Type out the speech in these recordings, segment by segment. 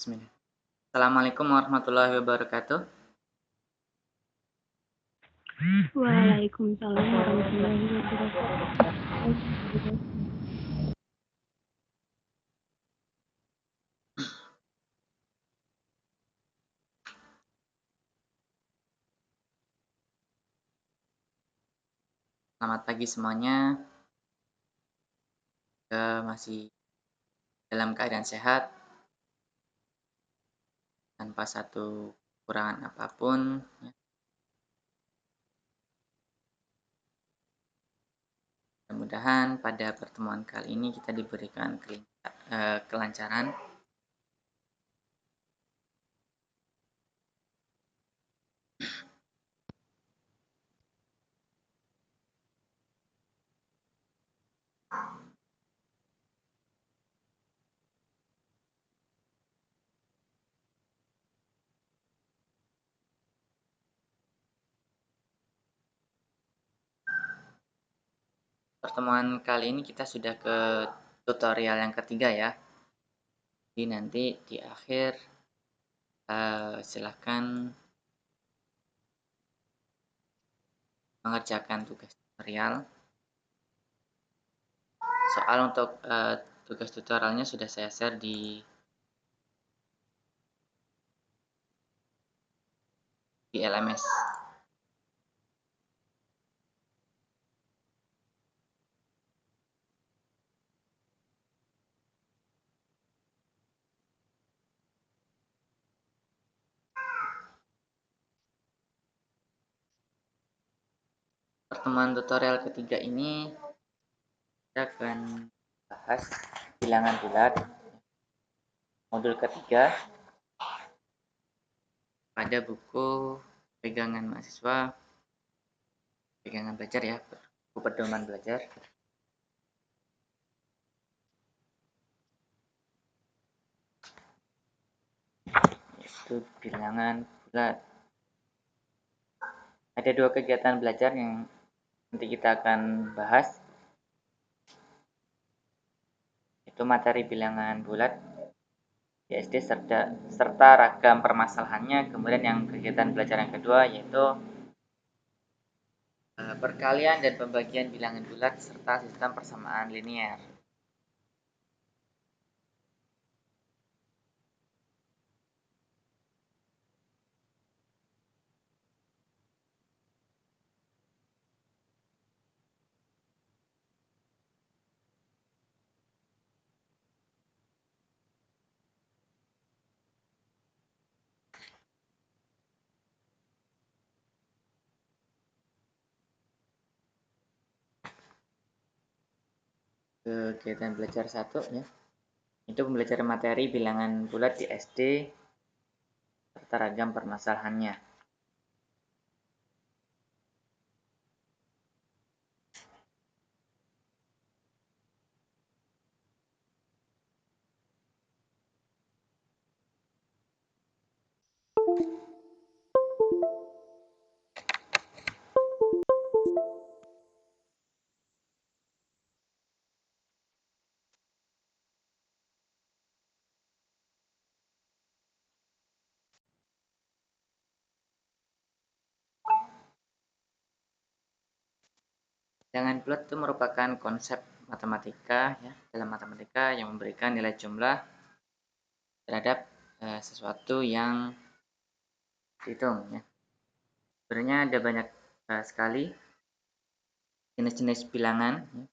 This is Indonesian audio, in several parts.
Bismillah. Assalamualaikum warahmatullahi wabarakatuh. Waalaikumsalam warahmatullahi wabarakatuh. Selamat pagi semuanya. Masih dalam keadaan sehat tanpa satu kekurangan apapun. Mudah-mudahan pada pertemuan kali ini kita diberikan kelancaran. Pertemuan kali ini kita sudah ke tutorial yang ketiga ya. Jadi nanti di akhir silahkan mengerjakan tugas tutorial. Soal untuk tugas tutorialnya sudah saya share di LMS. Pertemuan tutorial ketiga ini kita akan bahas bilangan bulat modul ketiga pada buku pegangan mahasiswa, pegangan belajar ya, buku pedoman belajar. Itu bilangan bulat. Ada dua kegiatan belajar yang nanti kita akan bahas. Itu materi bilangan bulat di SD serta ragam permasalahannya. Kemudian yang kegiatan belajar yang kedua yaitu perkalian dan pembagian bilangan bulat serta sistem persamaan linier. Kegiatan belajar 1 ya. Itu pembelajaran materi bilangan bulat di SD serta ragam permasalahannya. Bilangan bulat itu merupakan konsep matematika ya, dalam matematika yang memberikan nilai jumlah terhadap sesuatu yang dihitung ya. Sebenarnya ada banyak sekali jenis-jenis bilangan ya.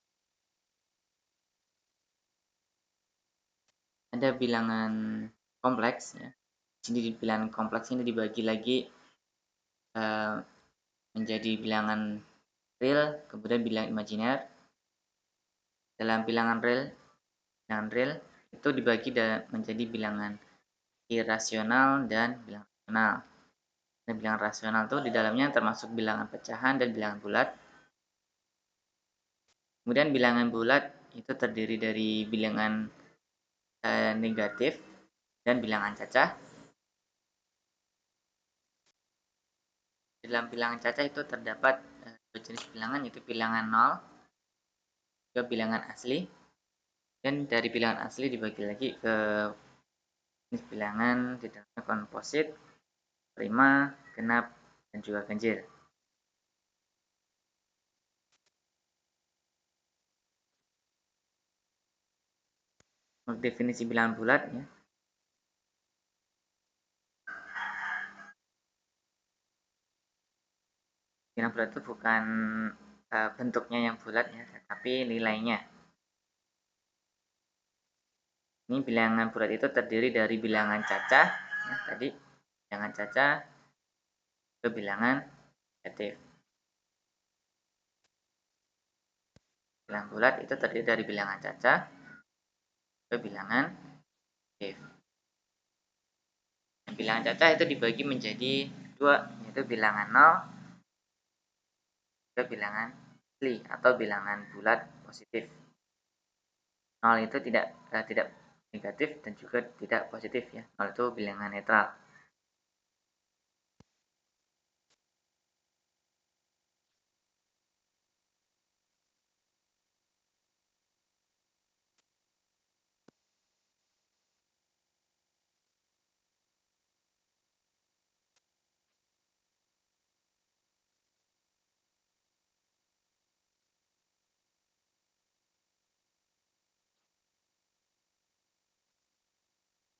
Ada bilangan kompleks ya. Jadi bilangan kompleks ini dibagi lagi menjadi bilangan real, kemudian bilangan imajiner. Dalam bilangan real itu dibagi menjadi bilangan irasional dan bilangan rasional. Dan bilangan rasional itu di dalamnya termasuk bilangan pecahan dan bilangan bulat. Kemudian bilangan bulat itu terdiri dari bilangan negatif dan bilangan cacah. Dalam bilangan cacah itu terdapat dua jenis bilangan, yaitu bilangan 0 juga bilangan asli. Dan dari bilangan asli dibagi lagi ke jenis bilangan di dalamnya komposit, prima, genap, dan juga ganjil. Untuk definisi bilangan bulat ya. Bilangan bulat itu bukan bentuknya yang bulat ya, tetapi nilainya. Ini bilangan bulat itu terdiri dari bilangan cacah, ya, tadi bilangan cacah ke bilangan negatif. Bilangan bulat itu terdiri dari bilangan cacah ke bilangan negatif. Bilangan cacah itu dibagi menjadi dua, yaitu bilangan 0 ke bilangan asli atau bilangan bulat positif. 0 itu tidak negatif dan juga tidak positif ya. 0 itu bilangan netral.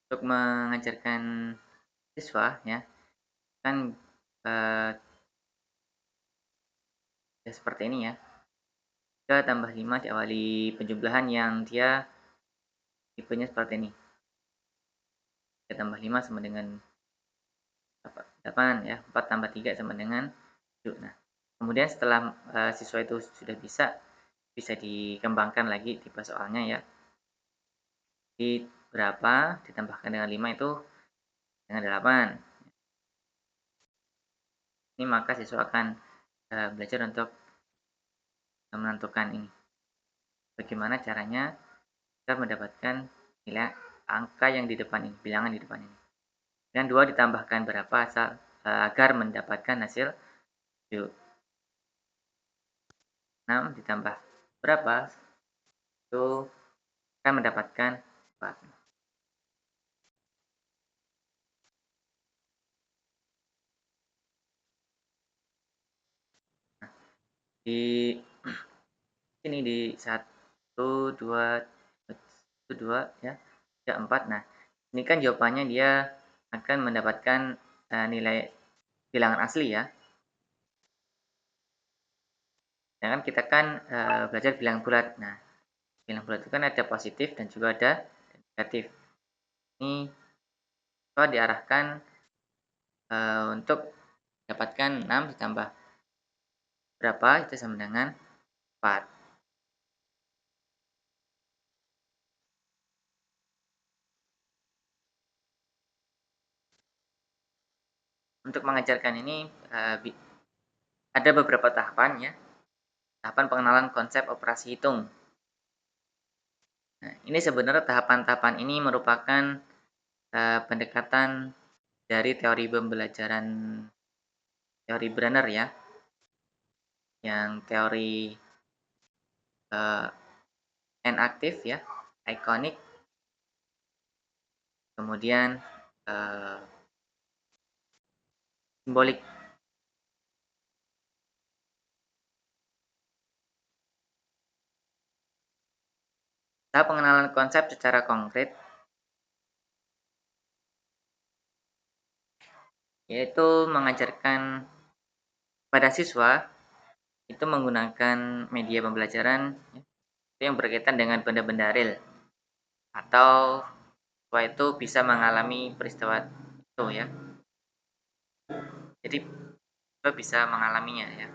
Untuk mengajarkan siswa ya kan ya seperti ini ya. 3 tambah 5 diawali penjumlahan yang dia tipenya seperti ini. 3 tambah 5 sama dengan 8 ya. 4 tambah 3 sama dengan 7. Nah, kemudian setelah siswa itu sudah bisa dikembangkan lagi tipe soalnya ya. Di berapa ditambahkan dengan 5 itu dengan 8. Ini maka siswa akan belajar untuk menentukan ini. Bagaimana caranya kita mendapatkan nilai angka yang di depan ini, bilangan di depan ini. Dengan 2 ditambahkan berapa agar mendapatkan hasil 7. 6 ditambah berapa itu akan mendapatkan 4. Di sini di 1, 2, 2 ya, 3, 4. Nah, ini kan jawabannya dia akan mendapatkan nilai bilangan asli ya. Sedangkan kita kan belajar bilangan bulat. Nah, bilangan bulat itu kan ada positif dan juga ada negatif. Ini diarahkan untuk dapatkan 6 ditambah berapa itu sama dengan 4. Untuk mengajarkan ini ada beberapa tahapan ya. Tahapan pengenalan konsep operasi hitung. Nah, ini sebenarnya tahapan-tahapan ini merupakan pendekatan dari teori pembelajaran teori Brenner ya. Yang teori N aktif ya, ikonik. Kemudian simbolik. Tahap pengenalan konsep secara konkret yaitu mengajarkan pada siswa itu menggunakan media pembelajaran yang berkaitan dengan benda-benda real atau siswa itu bisa mengalami peristiwa itu ya. Jadi siswa bisa mengalaminya ya.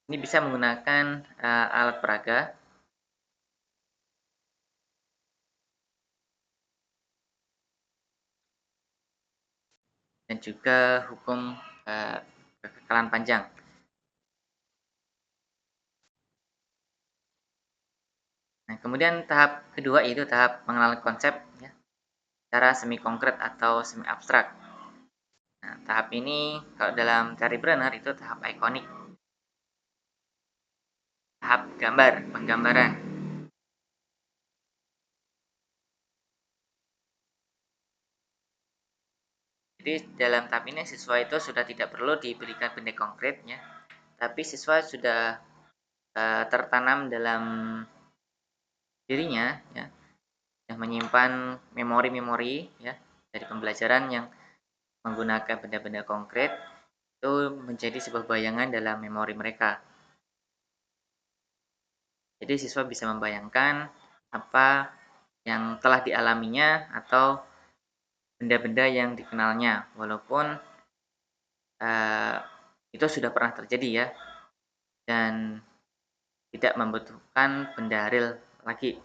Ini bisa menggunakan alat peraga dan juga hukum kekekalan panjang. Nah, kemudian tahap kedua itu tahap pengenalan konsep ya, secara semi konkret atau semi abstrak. Nah, tahap ini kalau dalam teori Brenner itu tahap ikonik. tahap penggambaran. Jadi dalam tahap ini siswa itu sudah tidak perlu diberikan benda konkret ya, tapi siswa sudah tertanam dalam dirinya ya, yang menyimpan memori-memori ya dari pembelajaran yang menggunakan benda-benda konkret itu menjadi sebuah bayangan dalam memori mereka. Jadi siswa bisa membayangkan apa yang telah dialaminya atau benda-benda yang dikenalnya, walaupun itu sudah pernah terjadi ya, dan tidak membutuhkan benda real lagi.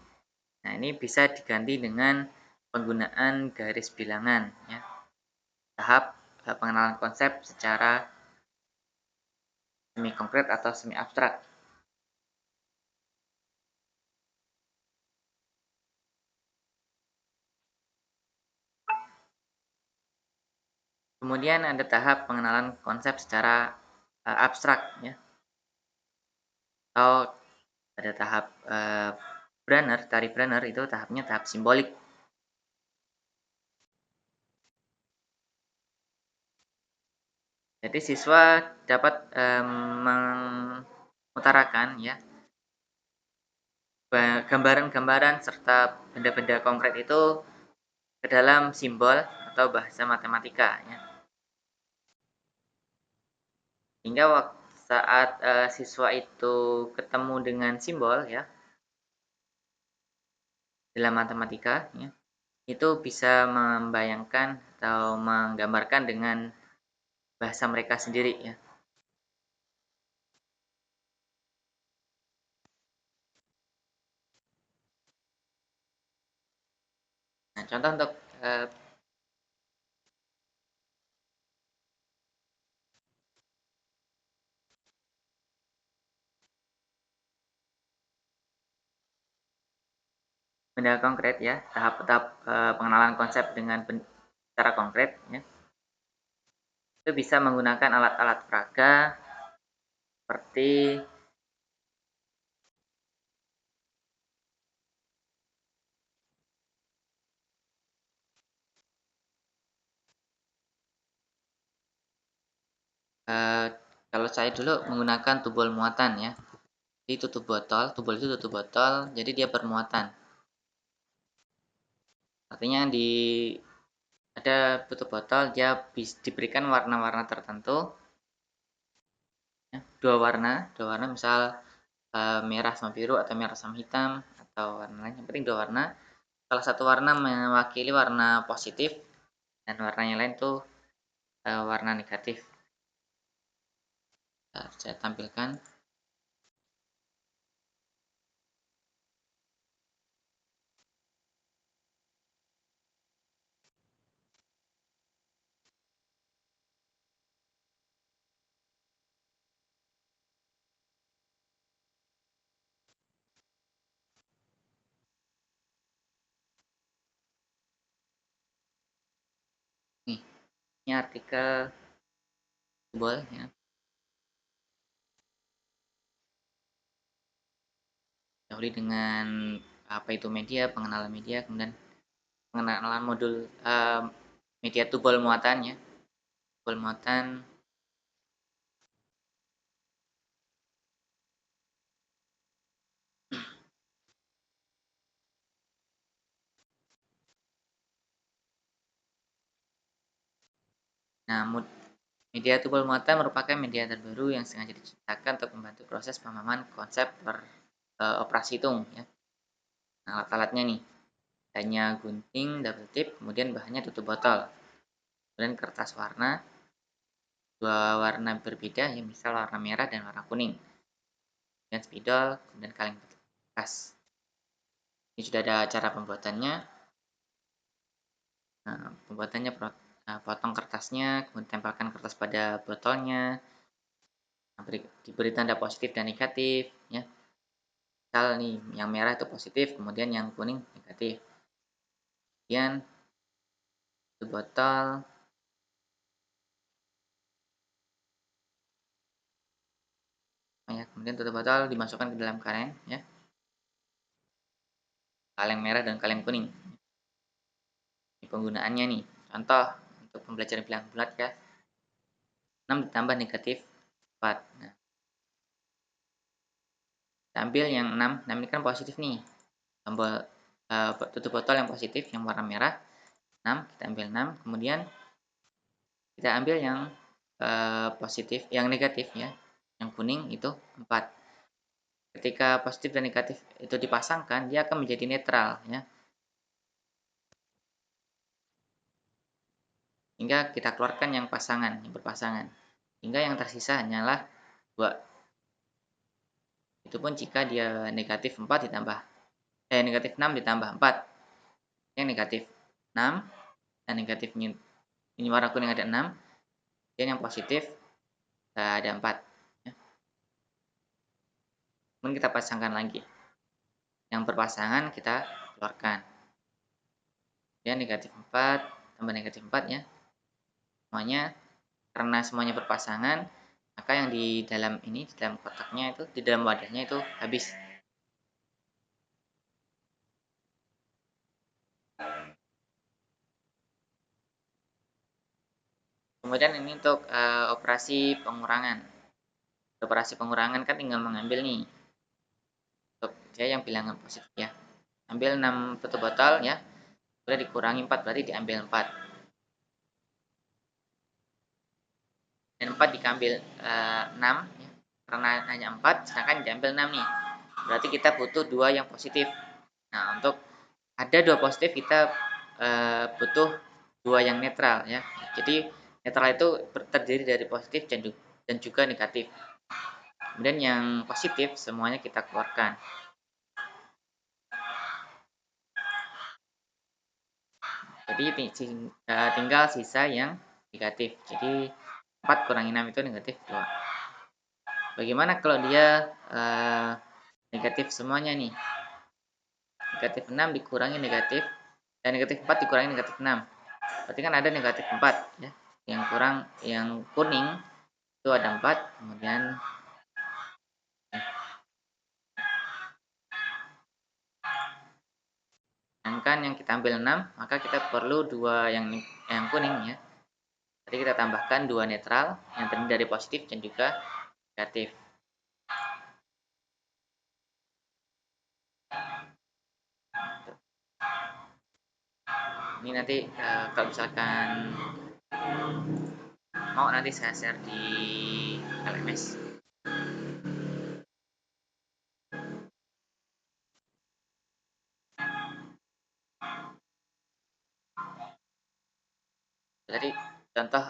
Nah, ini bisa diganti dengan penggunaan garis bilangan ya. Tahap pengenalan konsep secara semi konkret atau semi abstrak. Kemudian ada tahap pengenalan konsep secara abstrak ya. Atau ada tahap tari Brenner itu tahapnya tahap simbolik. Jadi siswa dapat mengutarakan ya gambaran-gambaran serta benda-benda konkret itu ke dalam simbol atau bahasa matematika ya. Hingga saat siswa itu ketemu dengan simbol ya dalam matematika ya, itu bisa membayangkan atau menggambarkan dengan bahasa mereka sendiri ya. Nah, contoh untuk benda konkret ya, tahap-tahap pengenalan konsep dengan secara konkret ya. Itu bisa menggunakan alat-alat peraga seperti kalau saya dulu menggunakan tubul muatan ya. Jadi tubul itu tutup botol, jadi dia bermuatan. Artinya ada tutup botol, dia diberikan warna-warna tertentu, ya, dua warna misal merah sama biru atau merah sama hitam atau warna lain. Yang penting dua warna. Salah satu warna mewakili warna positif dan warna yang lain tuh warna negatif. Saya tampilkan. Nih, ini artikel tubul ya. Dahului dengan apa itu media, pengenalan media, kemudian pengenalan modul media tubul muatan ya. Tubul muatan Nah, media tubul muatan merupakan media terbaru yang sengaja diciptakan untuk membantu proses pemahaman konsep operasi hitung ya. Nah, alat-alatnya nih, hanya gunting, double tip, kemudian bahannya tutup botol, kemudian kertas warna, dua warna berbeda ya, misal warna merah dan warna kuning, kemudian spidol, kemudian kaleng bekas. Ini sudah ada cara pembuatannya. Nah, pembuatannya potong kertasnya, kemudian tempelkan kertas pada botolnya, diberi tanda positif dan negatif ya. Misal nih yang merah itu positif, kemudian yang kuning negatif. Kemudian itu botol ya, kemudian tutup botol dimasukkan ke dalam kaleng ya. Kaleng merah dan kaleng kuning. Ini penggunaannya nih. Contoh untuk pembelajaran bilangan bulat ya. 6 ditambah negatif 4. Nah, kita ambil yang 6 ini kan positif nih. Tombol tutup botol yang positif yang warna merah 6, kita ambil 6, kemudian kita ambil yang positif, yang negatif ya, yang kuning itu 4. Ketika positif dan negatif itu dipasangkan, dia akan menjadi netral ya. Hingga kita keluarkan yang pasangan, yang berpasangan. Hingga yang tersisa hanyalah 2. Itu pun jika dia negatif 4 ditambah negatif 6 ditambah 4. Yang negatif 6 dan negatifnya ini warna kuning ada 6. Dan yang positif ada 4 ya. Kemudian kita pasangkan lagi. Yang berpasangan kita keluarkan. Ya, negatif 4 tambah negatif 4 ya. Semuanya, karena semuanya berpasangan, maka yang di dalam ini, di dalam kotaknya itu, di dalam wadahnya itu habis. Kemudian ini untuk operasi pengurangan. Operasi pengurangan kan tinggal mengambil nih. Untuk saya yang bilangan positif ya. Ambil 6 tutup botol ya. Sudah dikurangi 4 berarti diambil 4. Dan 4 diambil 6 ya. Karena hanya 4 sedangkan diambil 6 nih. Berarti kita butuh 2 yang positif. Nah, untuk ada 2 positif kita butuh 2 yang netral ya. Jadi netral itu terdiri dari positif dan juga negatif. Kemudian yang positif semuanya kita keluarkan. Jadi tinggal sisa yang negatif. Jadi 4 kurangi 6 itu negatif 2. Bagaimana kalau dia negatif semuanya nih? Negatif 6 dikurangi negatif, dan negatif 4 dikurangi negatif 6. Berarti kan ada negatif 4 ya. Yang kuning itu ada 4, kemudian sedangkan yang kita ambil 6, maka kita perlu 2 yang kuning ya. Jadi kita tambahkan 2 netral yang terdiri dari positif dan juga negatif. Ini nanti kalau misalkan mau nanti saya share di LMS. Jadi contoh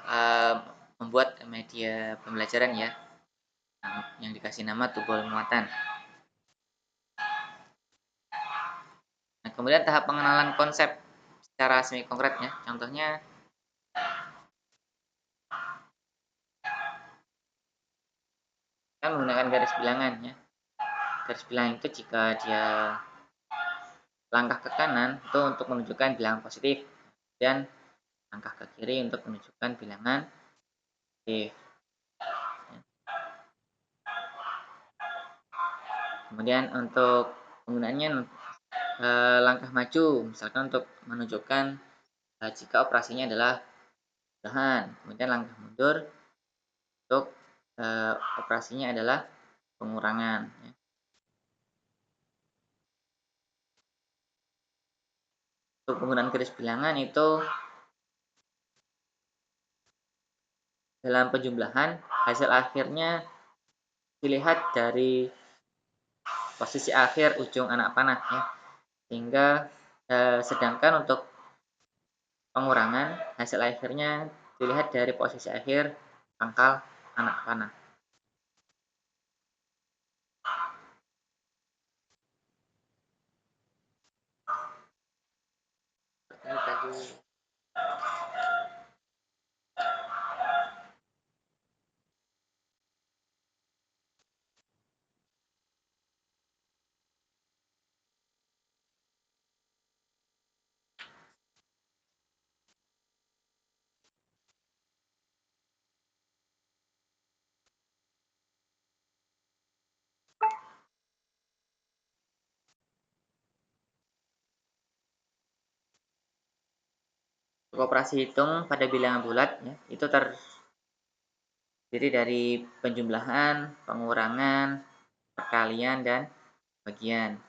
membuat media pembelajaran ya, yang dikasih nama tumbal muatan. Nah, kemudian tahap pengenalan konsep secara semi konkret ya. Contohnya kan menggunakan garis bilangan ya. Garis bilangan itu jika dia langkah ke kanan itu untuk menunjukkan bilangan positif dan langkah ke kiri untuk menunjukkan bilangan negatif. Kemudian untuk penggunaannya langkah maju misalkan untuk menunjukkan jika operasinya adalah perubahan. Kemudian langkah mundur untuk operasinya adalah pengurangan ya. Untuk penggunaan garis bilangan itu dalam penjumlahan hasil akhirnya dilihat dari posisi akhir ujung anak panah ya. Sehingga sedangkan untuk pengurangan hasil akhirnya dilihat dari posisi akhir pangkal anak panah. Ini tadi Untuk operasi hitung pada bilangan bulat ya, itu terdiri dari penjumlahan, pengurangan, perkalian, dan bagian.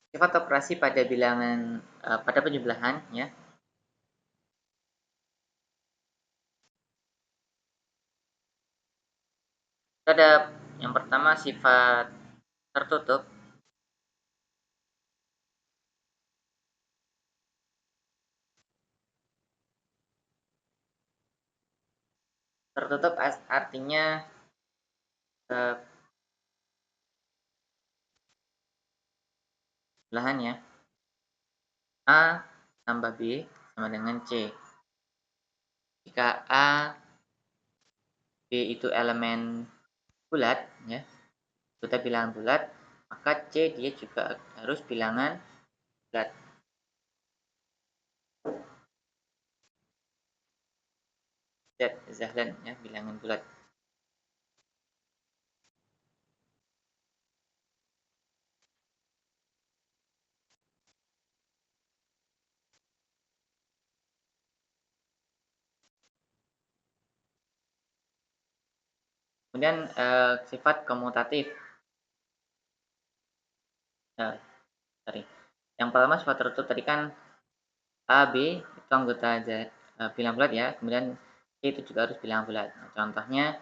Sifat operasi pada bilangan pada penjumlahan ya. Ada yang pertama sifat tertutup. Tertutup artinya eh, belahan ya. A tambah B sama dengan C. Jika A, B itu elemen bulat ya, kita bilangan bulat, maka C dia juga harus bilangan bulat. Z Zahlan ya, bilangan bulat. Kemudian sifat komutatif. Sorry. Yang pertama sifat tertutup tadi kan A, B itu anggota bilangan bulat ya. Kemudian C itu juga harus bilangan bulat. Nah, contohnya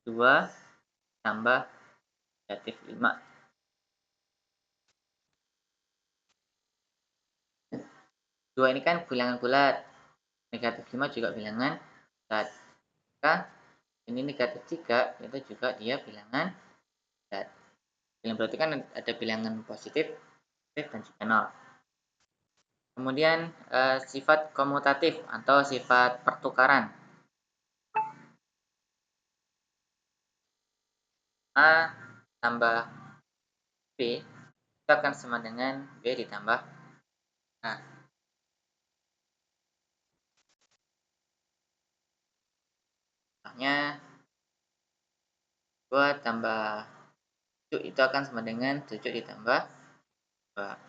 2 tambah negatif 5. 2 ini kan bilangan bulat. Negatif 5 juga bilangan bulat. Maka ini negatif 3 itu juga dia bilangan bulat. Bilangan bulat itu kan ada bilangan positif, dan juga 0. Kemudian sifat komutatif atau sifat pertukaran. A tambah B itu akan sama dengan B ditambah A. Contohnya 2 tambah 7 itu akan sama dengan 7 ditambah 2.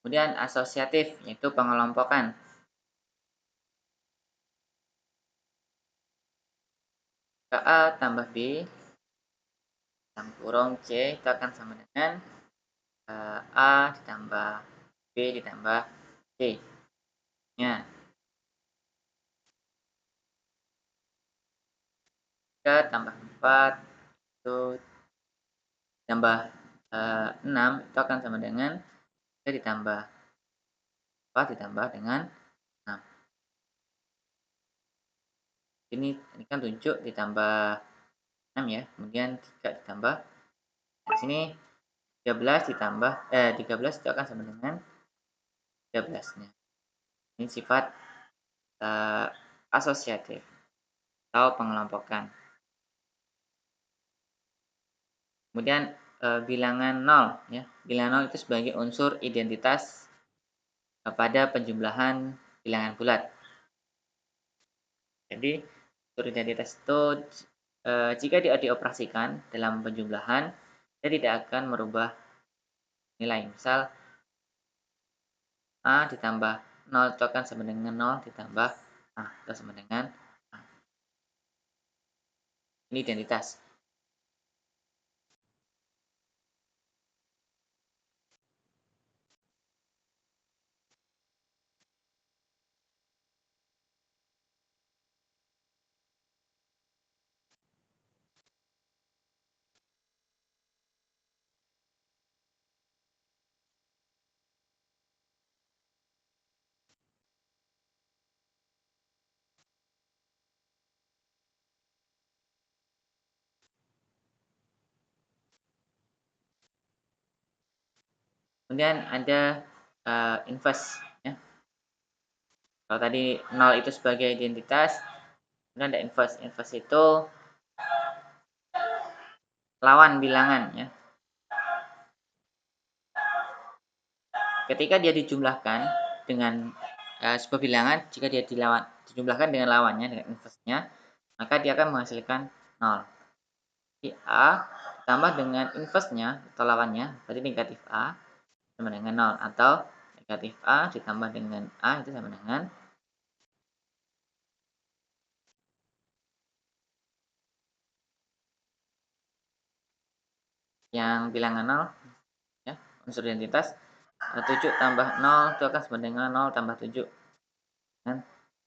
Kemudian asosiatif yaitu pengelompokan. A tambah B dalam kurung C itu akan sama dengan A ditambah B ditambah C. Ya, 3 tambah 4 itu tambah 6 itu akan sama dengan 3 ditambah 4 ditambah dengan 6. Ini kan 7 ditambah 6 ya, kemudian 3 ditambah, di sini 13 ditambah 13 itu akan sama dengan 13-nya. Ini sifat asosiatif atau pengelompokan. Kemudian bilangan 0 ya. Bilangan 0 itu sebagai unsur identitas pada penjumlahan bilangan bulat. Jadi unsur identitas itu jika dia dioperasikan dalam penjumlahan, dia tidak akan merubah nilai. Misal A ditambah 0 itu akan sama dengan 0 ditambah A atau sama dengan A. Ini identitas. Kemudian ada inverse ya. Kalau tadi 0 itu sebagai identitas, kemudian ada inverse. Inverse itu lawan bilangan ya. Ketika dia dijumlahkan dengan sebuah bilangan, jika dia dijumlahkan dengan lawannya, dengan inverse-nya, maka dia akan menghasilkan 0. Jadi A ditambah dengan inverse-nya atau lawannya, berarti negatif A sama dengan 0. Atau negatif A ditambah dengan A itu sama dengan yang bilangan 0 ya, unsur identitas 7 tambah 0 itu akan sama dengan 0 tambah 7 dengan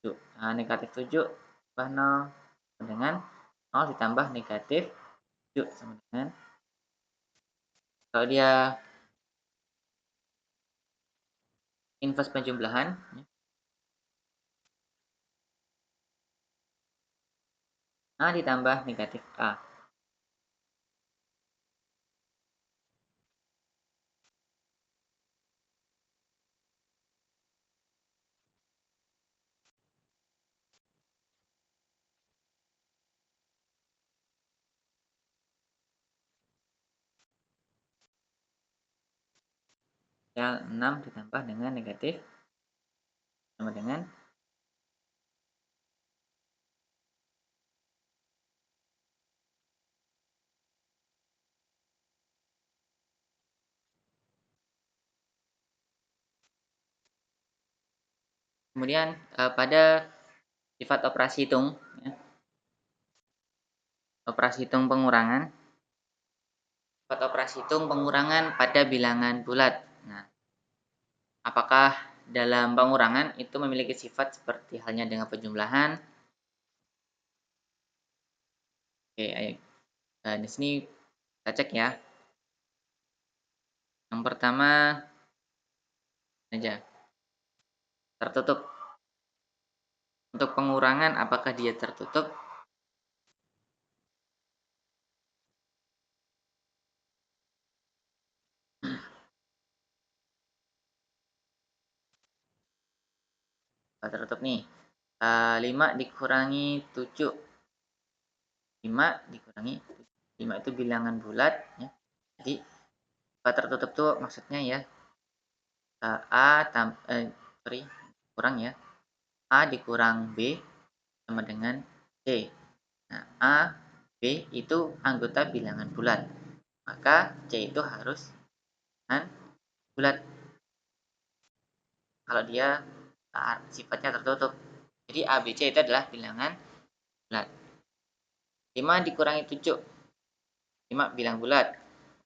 7. Nah, negatif 7 tambah 0 sama dengan 0 ditambah negatif 7 sama dengan, kalau dia inverse penjumlahan ya, A ditambah negatif A. Ya, 6 ditambah dengan negatif sama dengan kemudian pada sifat operasi hitung ya, operasi hitung pengurangan, sifat operasi hitung pengurangan pada bilangan bulat. Nah, apakah dalam pengurangan itu memiliki sifat seperti halnya dengan penjumlahan? Oke, ayo. Di sini kita cek ya. Yang pertama aja tertutup. Untuk pengurangan apakah dia tertutup? Tertutup nih. 5 dikurangi 7. 5 dikurangi 5 itu bilangan bulat ya. Jadi tertutup tuh maksudnya ya kurang ya. A dikurang B sama dengan C. Nah, A, B itu anggota bilangan bulat. Maka C itu harus bilangan bulat. Kalau dia sifatnya tertutup. Jadi A, B, C itu adalah bilangan bulat. 5 dikurangi 7. 5 bilang bulat.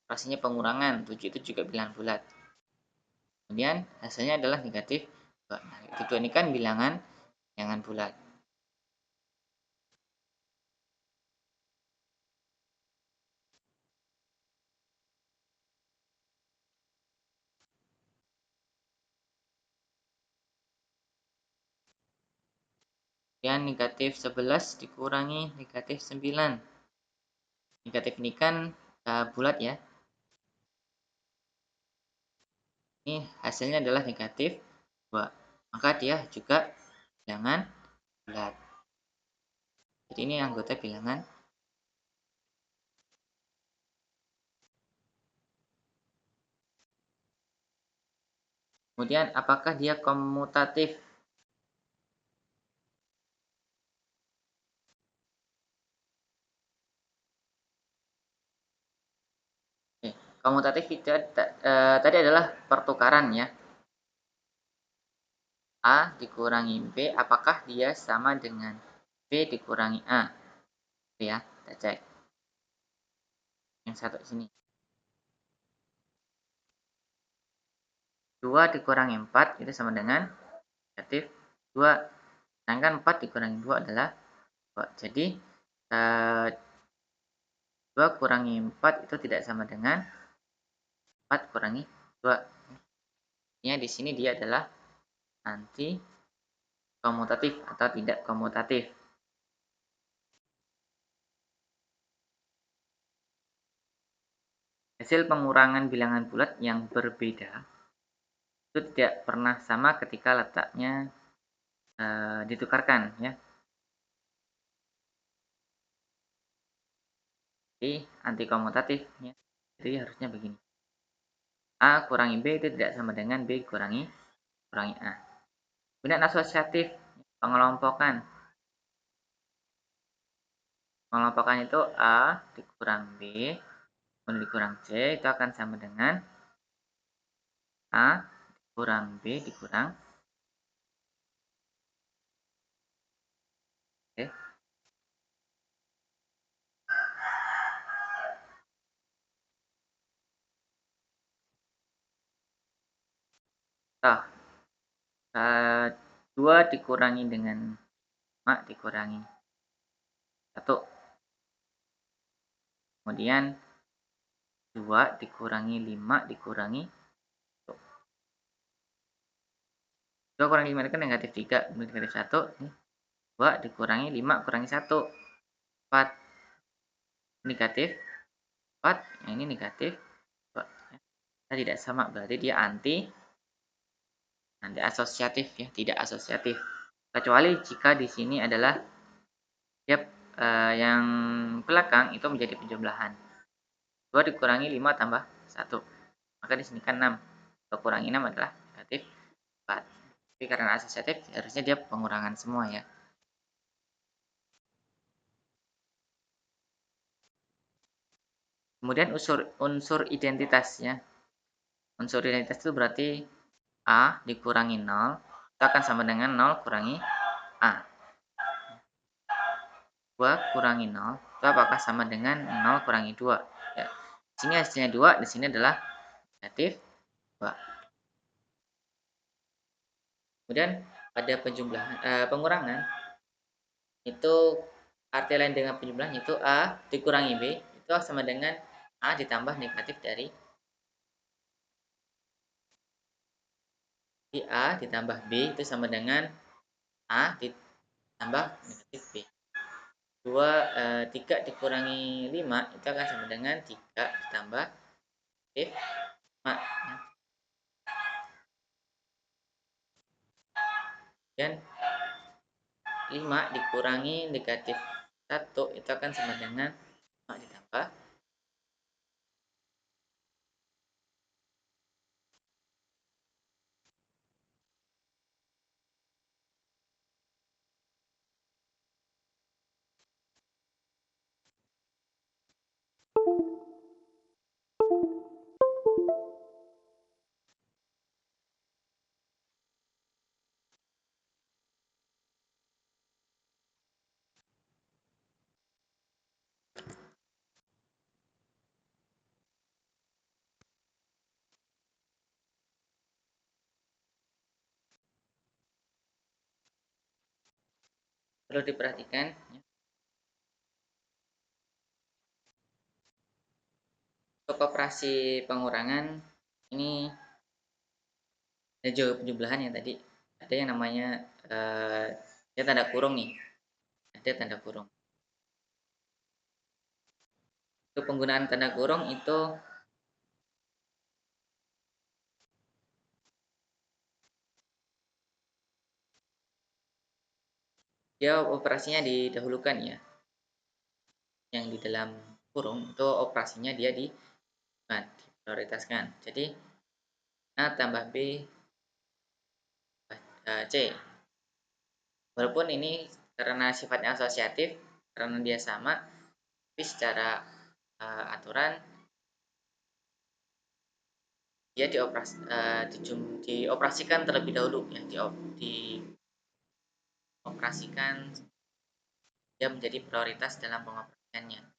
Operasinya pengurangan. 7 itu juga bilangan bulat. Kemudian hasilnya adalah negatif 2. Nah, 2 ini kan bilangan bulat. Kemudian negatif 11 dikurangi negatif 9. Negatif ini kan bulat ya. Ini hasilnya adalah negatif 2. Maka dia juga bilangan bulat. Jadi ini anggota bilangan. Kemudian apakah dia komutatif? Oke. komutatif itu tadi adalah pertukaran ya. A dikurangi B, apakah dia sama dengan B dikurangi A? Oke ya, kita cek. Yang satu sini. 2 dikurangi 4 itu sama dengan negatif 2. Sedangkan 4 dikurangi 2 adalah 2. Jadi, 2 kurangi 4 itu tidak sama dengan 4 kurangi 2. Artinya di sini dia adalah anti komutatif atau tidak komutatif. Hasil pengurangan bilangan bulat yang berbeda itu tidak pernah sama ketika letaknya ditukarkan ya. Jadi anti komutatif ya. Jadi harusnya begini. A kurangi B itu tidak sama dengan B kurangi A. Kemudian asosiatif, pengelompokan. Pengelompokan itu A dikurang B kemudian dikurang C itu akan sama dengan A dikurang B dikurang C. Nah, 2 dikurangi dengan 5 dikurangi 1. Kemudian 2 dikurangi 5 dikurangi 1. 2 kurangi 5 itu kan negatif 3, kemudian negatif 1. 2 dikurangi 5 kurangi 1. 4. Negatif 4, yang ini negatif 2. Kita tidak sama, berarti dia anti asosiatif ya, tidak asosiatif. Kecuali jika di sini adalah dia yang belakang itu menjadi penjumlahan. 2 dikurangi 5 tambah 1. Maka di sini kan 6. 2 kurangi 6 adalah negatif 4. Tapi karena asosiatif harusnya dia pengurangan semua ya. Kemudian unsur identitasnya. Unsur identitas itu berarti A dikurangi 0 itu akan sama dengan 0 kurangi A. 2 kurangi 0 itu apakah sama dengan 0 kurangi 2? Ya. Di sini hasilnya 2, di sini adalah negatif 2. Kemudian pada pengurangan itu arti lain dengan penjumlahan itu A dikurangi B itu sama dengan A ditambah negatif dari A ditambah B itu sama dengan A ditambah negatif B. 3 dikurangi 5 itu akan sama dengan 3 ditambah negatif 5. Dan 5 dikurangi negatif 1 itu akan sama dengan 5 ditambah perlu diperhatikan ya. Untuk operasi pengurangan ini ada juga penjumlahan yang tadi ada yang namanya dia tanda kurung nih, ada tanda kurung. Untuk penggunaan tanda kurung itu dia operasinya didahulukan ya, yang di dalam kurung itu operasinya dia diprioritaskan. Jadi A tambah B C. Walaupun ini karena sifatnya asosiatif, karena dia sama, tapi secara aturan dia dioperasikan terlebih dahulu ya, dioperasikan, dia menjadi prioritas dalam pengoperasiannya.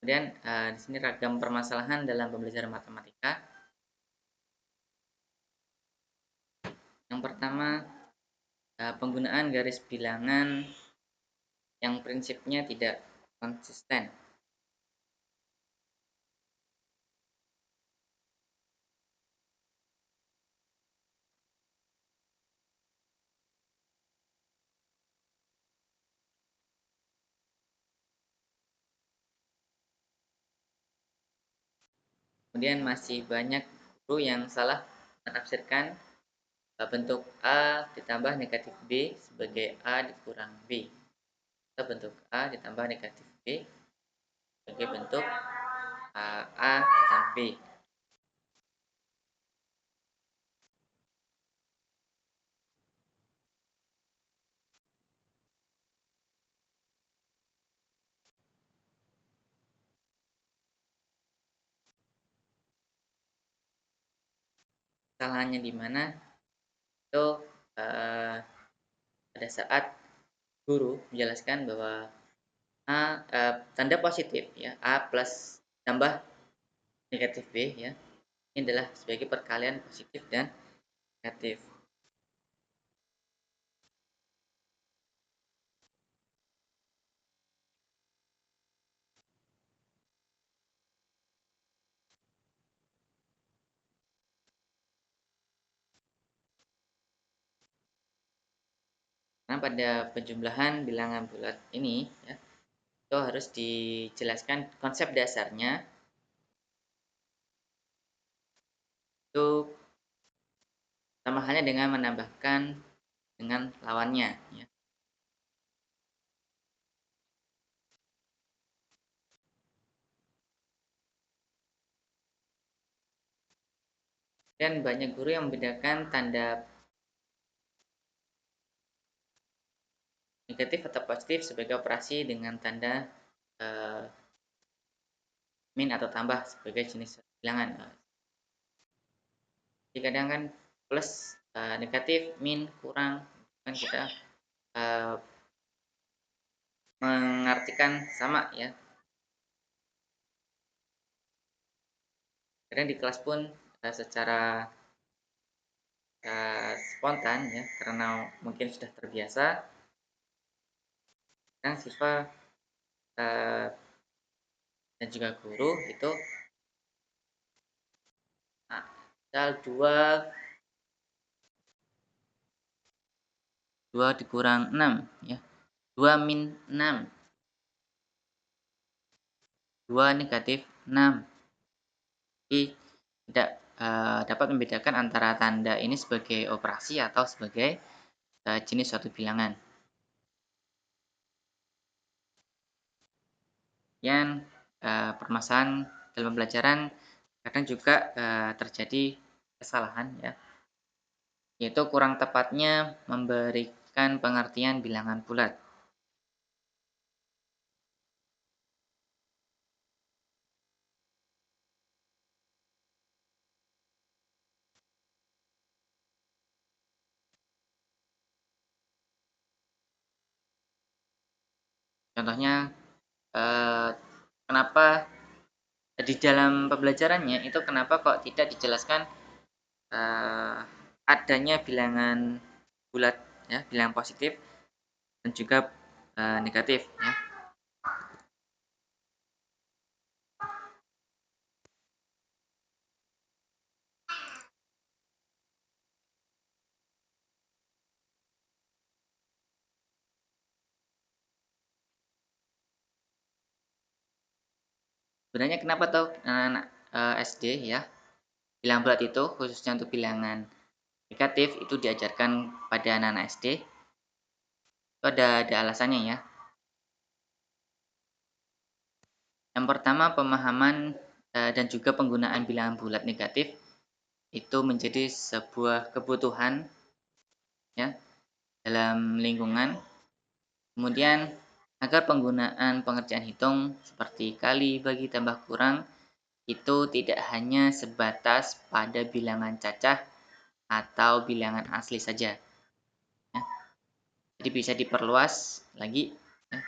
Kemudian di sini ragam permasalahan dalam pembelajaran matematika. Yang pertama, penggunaan garis bilangan yang prinsipnya tidak konsisten. Kemudian masih banyak guru yang salah menafsirkan bentuk A ditambah negatif B sebagai A dikurang B, atau bentuk A ditambah negatif B sebagai bentuk A ditambah B. Kesalahannya di mana? Itu pada saat guru menjelaskan bahwa tanda positif ya, A plus tambah negatif B ya, ini adalah sebagai perkalian positif dan negatif. Karena pada penjumlahan bilangan bulat ini ya, itu harus dijelaskan konsep dasarnya, itu sama halnya dengan menambahkan dengan lawannya ya. Dan banyak guru yang membedakan tanda negatif atau positif sebagai operasi dengan tanda min atau tambah sebagai jenis bilangan. Jadi kadang kan plus negatif, min, kurang, kan kita mengartikan sama ya. Kadang di kelas pun secara spontan ya, karena mungkin sudah terbiasa, kan siswa dan juga guru itu misal 2 dikurang 6 ya, 2 min 6, 2 negatif 6. Jadi tidak dapat membedakan antara tanda ini sebagai operasi atau sebagai jenis suatu bilangan. Kemudian permasalahan dalam pembelajaran kadang juga terjadi kesalahan ya, yaitu kurang tepatnya memberikan pengertian bilangan bulat. Contohnya kenapa di dalam pembelajarannya itu kenapa kok tidak dijelaskan adanya bilangan bulat ya, bilangan positif dan juga negatif ya. Sebenarnya kenapa tuh anak-anak SD ya, bilangan bulat itu khususnya untuk bilangan negatif itu diajarkan pada anak-anak SD, itu ada alasannya ya. Yang pertama pemahaman dan juga penggunaan bilangan bulat negatif itu menjadi sebuah kebutuhan ya dalam lingkungan. Kemudian agar penggunaan pengerjaan hitung seperti kali, bagi, tambah, kurang itu tidak hanya sebatas pada bilangan cacah atau bilangan asli saja. Ya. Jadi bisa diperluas lagi ya,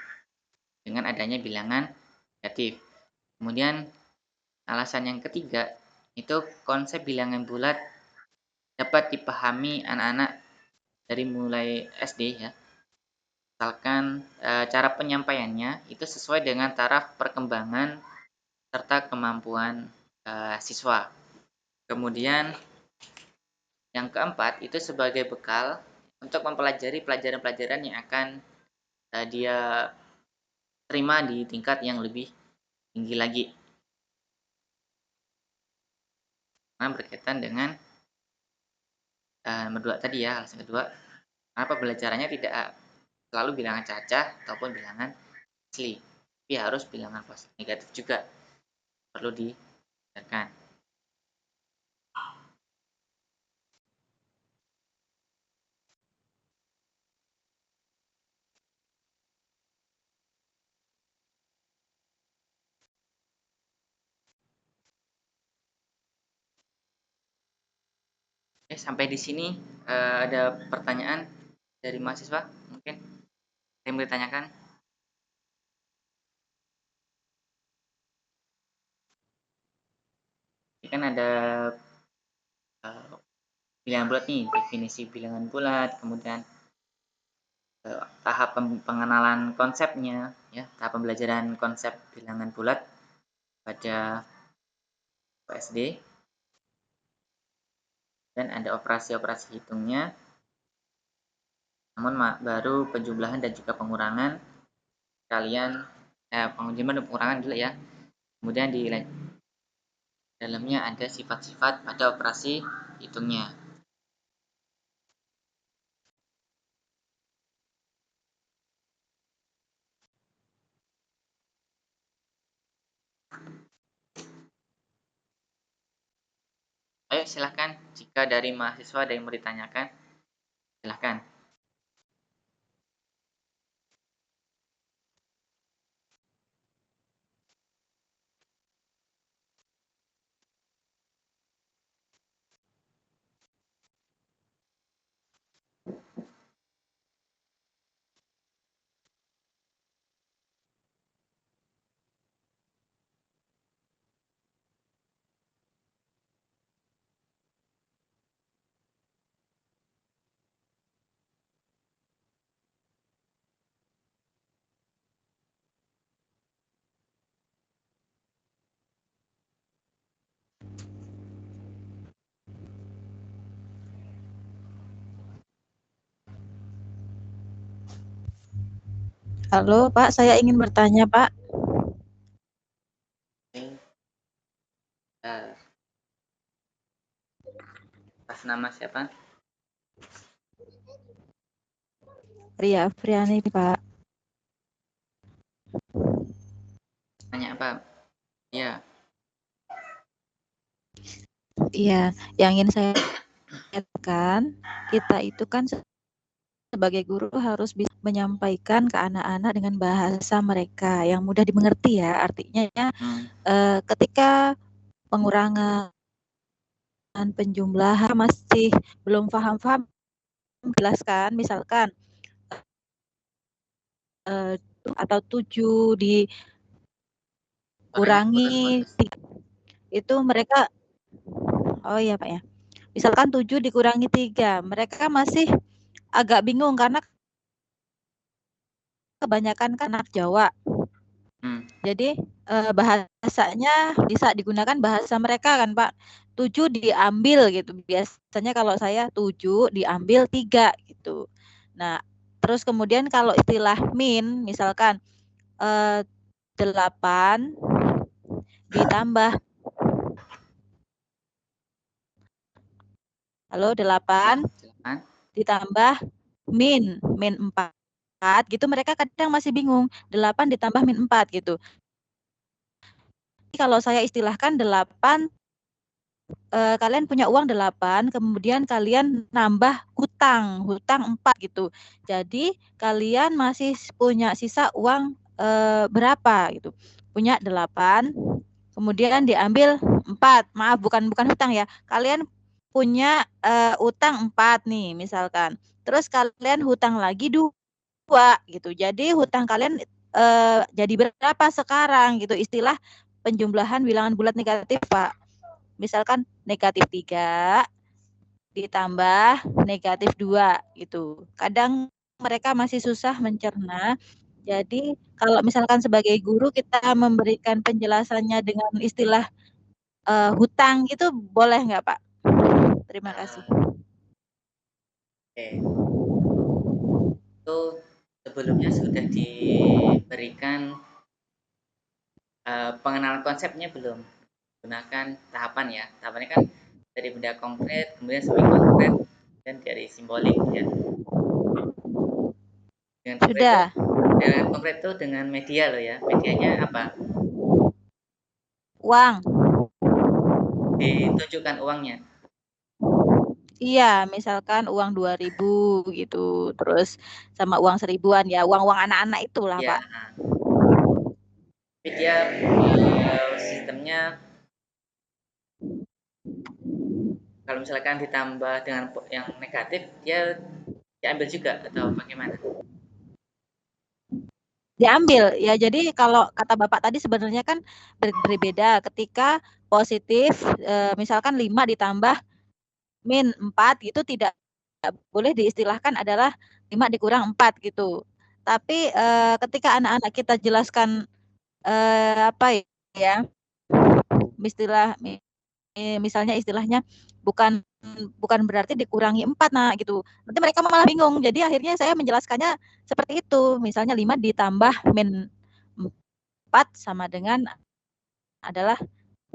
dengan adanya bilangan negatif. Kemudian alasan yang ketiga itu konsep bilangan bulat dapat dipahami anak-anak dari mulai SD ya. Misalkan cara penyampaiannya itu sesuai dengan taraf perkembangan serta kemampuan siswa. Kemudian yang keempat itu sebagai bekal untuk mempelajari pelajaran-pelajaran yang akan dia terima di tingkat yang lebih tinggi lagi. Nah, berkaitan dengan nomor 2 tadi ya, alasan kedua, kenapa pembelajarannya tidak selalu bilangan cacah ataupun bilangan asli, tapi harus bilangan negatif juga perlu diajarkan. Sampai di sini ada pertanyaan dari mahasiswa mungkin yang mau ditanyakan? Ini kan ada bilangan bulat nih, definisi bilangan bulat, kemudian tahap pengenalan konsepnya, ya, tahap pembelajaran konsep bilangan bulat pada PSD, dan ada operasi-operasi hitungnya, namun baru penjumlahan dan juga pengurangan kalian penjumlahan dan pengurangan dulu ya. Kemudian di dalamnya ada sifat-sifat pada operasi hitungnya. Ayo silahkan, jika dari mahasiswa ada yang mau ditanyakan, silahkan. Halo Pak, saya ingin bertanya Pak. Atas nama siapa? Ria Afriani Pak. Tanya apa? Ya. Iya, yang ingin saya katakan, kita itu kan sebagai guru harus bisa menyampaikan ke anak-anak dengan bahasa mereka yang mudah dimengerti ya. Artinya ketika pengurangan penjumlahan masih belum paham-paham, jelaskan misalkan atau 7 dikurangi itu mereka oh iya Pak ya. Misalkan 7 dikurangi 3, mereka masih agak bingung karena kebanyakan kan anak Jawa. Jadi bahasanya bisa digunakan bahasa mereka kan Pak. 7 diambil gitu. Biasanya kalau saya 7 diambil 3 gitu. Nah, terus kemudian kalau istilah min misalkan 8 ditambah. Halo, 8 8 ditambah min 4 gitu, mereka kadang masih bingung, 8 ditambah min 4 gitu. Kalau saya istilahkan 8, kalian punya uang 8, kemudian kalian nambah hutang 4 gitu. Jadi kalian masih punya sisa uang, berapa gitu. Punya 8, kemudian diambil 4, maaf bukan hutang ya. Kalian punya, utang 4 nih misalkan, terus kalian hutang lagi 2 gitu. Jadi hutang kalian, jadi berapa sekarang gitu, istilah penjumlahan bilangan bulat negatif, Pak. Misalkan negatif 3 ditambah negatif 2 gitu. Kadang mereka masih susah mencerna. Jadi kalau misalkan sebagai guru kita memberikan penjelasannya dengan istilah, hutang gitu boleh nggak, Pak? Terima kasih. Oke, itu sebelumnya sudah diberikan pengenalan konsepnya belum? Gunakan tahapan ya. Tahapannya kan dari benda konkret, kemudian semi konkret, dan dari simbolik ya. Dengan konkret itu Sudah. dengan media loh ya. Medianya apa? Uang. Ditunjukkan uangnya. Iya, misalkan uang 2.000 gitu, terus sama uang 1.000-an ya, uang-uang anak-anak itulah, Ya, Pak. nah. Tapi dia sistemnya kalau misalkan ditambah dengan yang negatif, dia diambil juga atau bagaimana? Diambil, ya jadi kalau kata Bapak tadi sebenarnya kan berbeda ketika positif, misalkan 5 ditambah min 4 gitu tidak boleh diistilahkan adalah 5 dikurang 4 gitu. Tapi, ketika anak-anak kita jelaskan, apa ya, istilah misalnya istilahnya bukan bukan berarti dikurangi 4 nah gitu. Nanti mereka malah bingung. Jadi akhirnya saya menjelaskannya seperti itu. Misalnya 5 ditambah min 4 sama dengan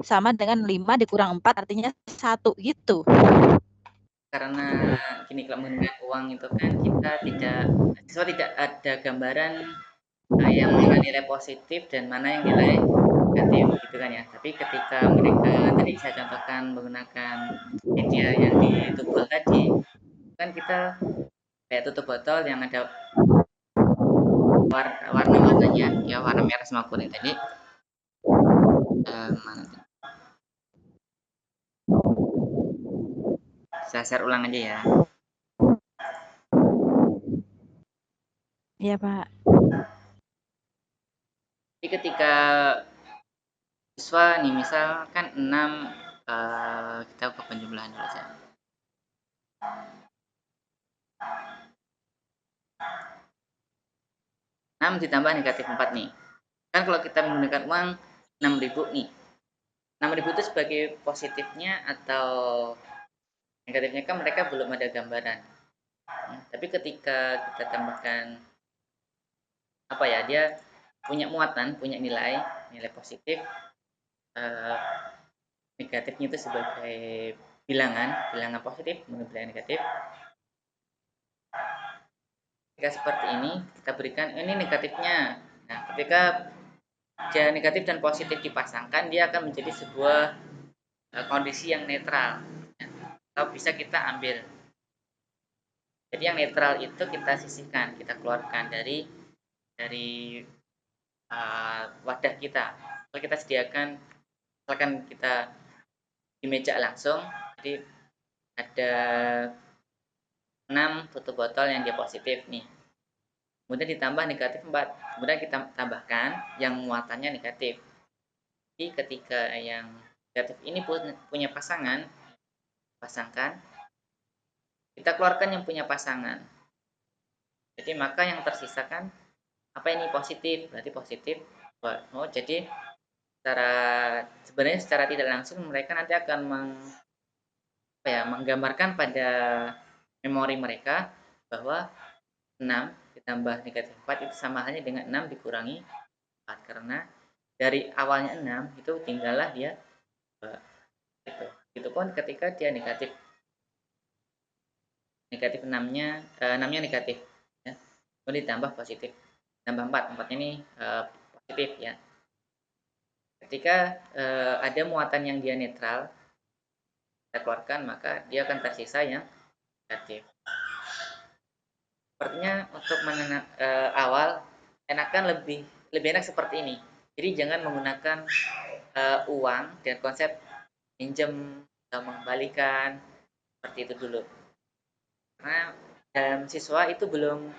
5 dikurang 4 artinya 1 gitu. Karena gini, kalau menggunakan uang itu kan siswa tidak ada gambaran yang mana nilai positif dan mana yang nilai negatif gitu kan ya. Tapi ketika mereka tadi saya contohkan menggunakan media yang ditubel tadi, kan kita kayak tutup botol yang ada warna-warnanya ya, warna merah sama kuning tadi. Mana tuh? Saya share ulang aja ya. Iya, Pak. Jadi ketika siswa nih misalkan 6, kita ke penjumlahan dulu saja. 6 ditambah negatif 4 nih. Kan kalau kita menggunakan uang 6.000 nih. 6.000 itu sebagai positifnya atau negatifnya kan mereka belum ada gambaran. Tapi ketika kita tambahkan apa ya, dia punya muatan, punya nilai positif, eh, negatifnya itu sebagai bilangan positif, bilangan negatif. Ketika seperti ini, kita berikan ini negatifnya. Nah, ketika negatif dan positif dipasangkan, dia akan menjadi sebuah kondisi yang netral. Atau bisa kita ambil. Jadi yang netral itu kita sisihkan, kita keluarkan dari wadah kita. Kalau kita sediakan, misalkan kita di meja langsung, jadi ada 6 tutup botol yang dia positif nih. Kemudian ditambah negatif 4. Kemudian kita tambahkan yang muatannya negatif. Jadi ketika yang negatif ini punya pasangan, pasangkan, kita keluarkan yang punya pasangan. Jadi maka yang tersisakan apa ini positif, berarti positif. Oh, jadi sebenarnya secara tidak langsung mereka nanti akan menggambarkan pada memori mereka bahwa 6 ditambah negatif 4 itu sama halnya dengan 6 dikurangi 4 karena dari awalnya 6 itu tinggallah dia 2 gitu. Itu pun ketika dia negatif negatif 6-nya 6-nya negatif ya. Kemudian ditambah positif. Tambah 4, 4 ini positif ya. Ketika ada muatan yang dia netral kita keluarkan maka dia akan tersisa yang negatif. Sepertinya untuk awal enakan lebih enak seperti ini. Jadi jangan menggunakan uang dan konsep pinjam atau mengembalikan seperti itu dulu. Karena siswa itu belum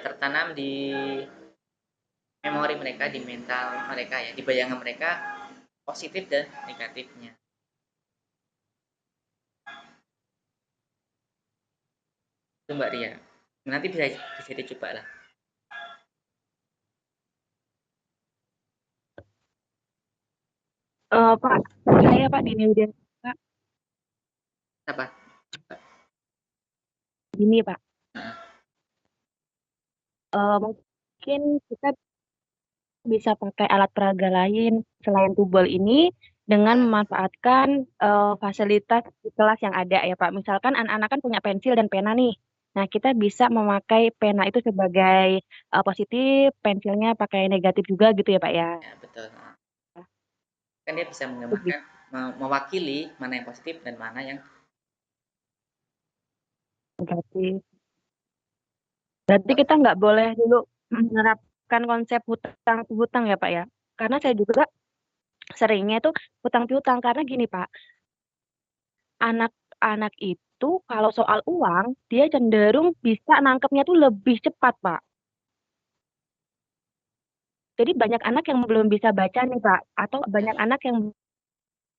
tertanam di memori mereka, di mental mereka ya, di bayangan mereka positif dan negatifnya. Itu Mbak Ria. Nanti bisa dicoba lah. Pak, saya Pak Dini udah Pak. Apa? Gini Pak, mungkin kita bisa pakai alat peraga lain selain tubel ini dengan memanfaatkan fasilitas di kelas yang ada ya Pak. Misalkan anak-anak kan punya pensil dan pena nih. Nah, kita bisa memakai pena itu sebagai positif, pensilnya pakai negatif juga gitu ya Pak ya. Ya, betul. Kan dia bisa Itu menggambarkan mewakili mana yang positif dan mana yang negatif. Berarti kita nggak boleh dulu menerapkan konsep hutang hutang ya Pak ya. Karena saya juga seringnya tuh hutang piutang karena gini Pak, anak-anak itu kalau soal uang dia cenderung bisa nangkepnya tuh lebih cepat Pak. Jadi banyak anak yang belum bisa baca nih Pak, atau banyak anak yang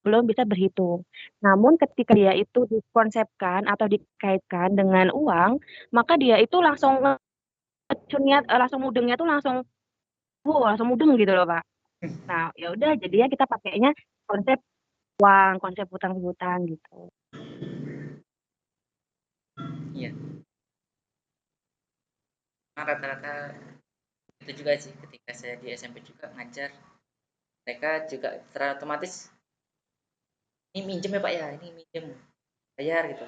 belum bisa berhitung. Namun ketika dia itu dikonsepkan atau dikaitkan dengan uang, maka dia itu langsung langsung mudengnya tuh langsung wow, langsung mudeng gitu loh Pak. Nah, ya udah jadinya kita pakainya konsep uang, konsep hutang piutang gitu. iya. Nah, rata-rata itu juga sih ketika saya di SMP juga ngajar mereka juga secara otomatis ini minjem ya Pak ya ini minjem bayar gitu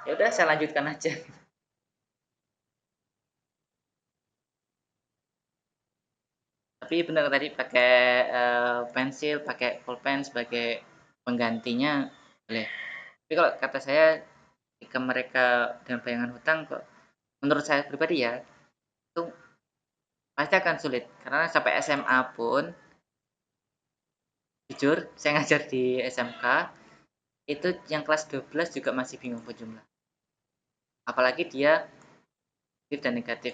ya udah saya lanjutkan aja tapi benar tadi pakai pensil pakai pulpen sebagai penggantinya boleh tapi kalau kata saya jika mereka dengan bayangan hutang kok menurut saya pribadi ya itu pasti akan sulit karena sampai SMA pun jujur saya ngajar di SMK itu yang kelas 12 juga masih bingung berjumlah apalagi dia positif dan negatif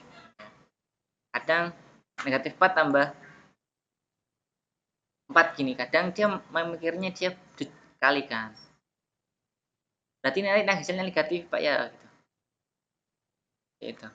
kadang negatif 4 tambah 4 gini kadang dia memikirnya dia dikalikan berarti nanti hasilnya negatif Pak ya gitu itu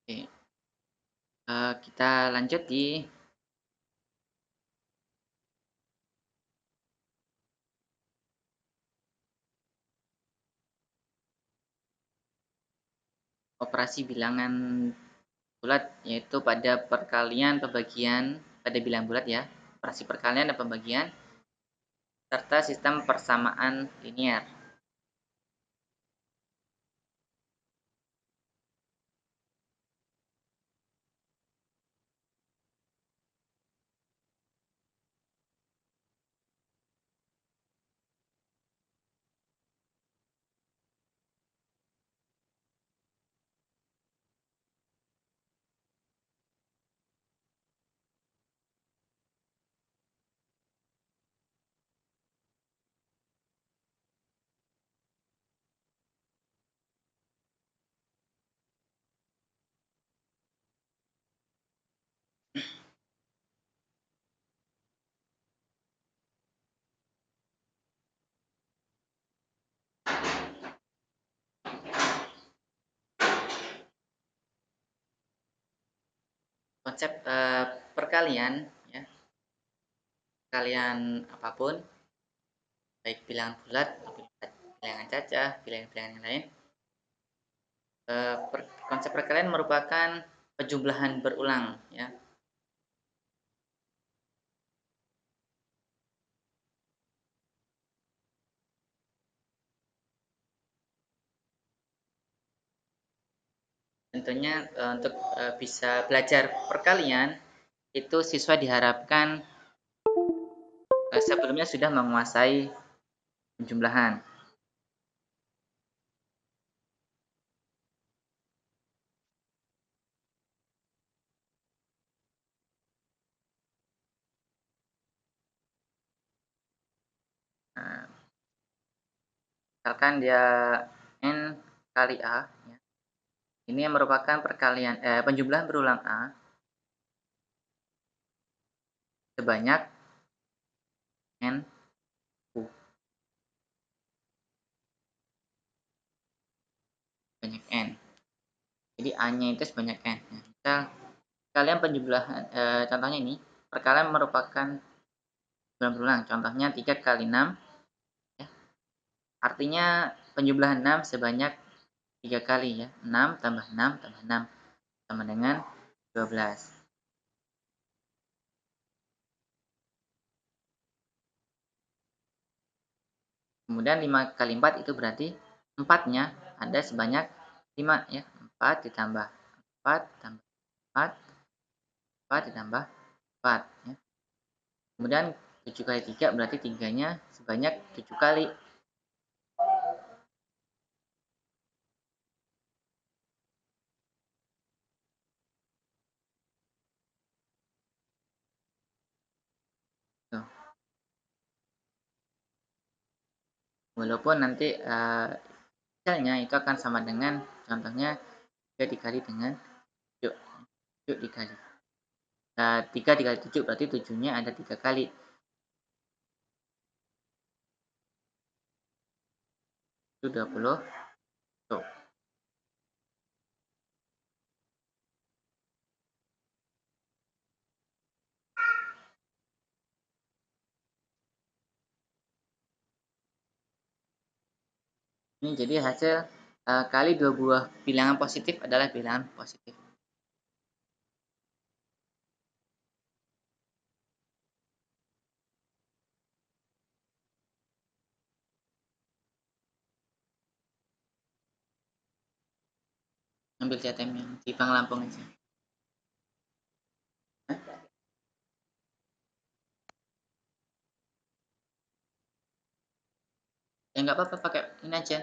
oke. Kita lanjut di operasi bilangan bulat yaitu pada perkalian pembagian pada bilangan bulat ya operasi perkalian dan pembagian serta sistem persamaan linier konsep perkalian ya, perkalian apapun, baik bilangan bulat maupun bilangan cacah, bilangan-bilangan yang lain. Konsep perkalian merupakan penjumlahan berulang ya. Tentunya untuk bisa belajar perkalian itu siswa diharapkan sebelumnya sudah menguasai penjumlahan. Misalkan dia N kali A ya. Ini yang merupakan perkalian penjumlahan berulang A sebanyak N U. Banyak N. Jadi A-nya itu sebanyak N. Nah, misal kalian penjumlahan contohnya ini perkalian merupakan penjumlahan berulang. Contohnya 3 kali 6 ya. Artinya penjumlahan 6 sebanyak 3 kali ya. 6 tambah 6 tambah 6 sama dengan 12. Kemudian 5 kali 4 itu berarti 4-nya ada sebanyak 5 ya. 4 ditambah 4 tambah 4, 4 ditambah 4 ya. Kemudian 7 kali 3 berarti 3-nya sebanyak 7 kali. Tuh. Walaupun nanti misalnya itu akan sama dengan contohnya 3 dikali dengan 7. 7 dikali 3 dikali 7 berarti 7-nya ada 3 kali. Itu 20. Tuh. Ini jadi hasil kali dua buah bilangan positif adalah bilangan positif. Ambil CTM yang di Bank Lampung aja. Ya nggak apa-apa, pakai ini aja.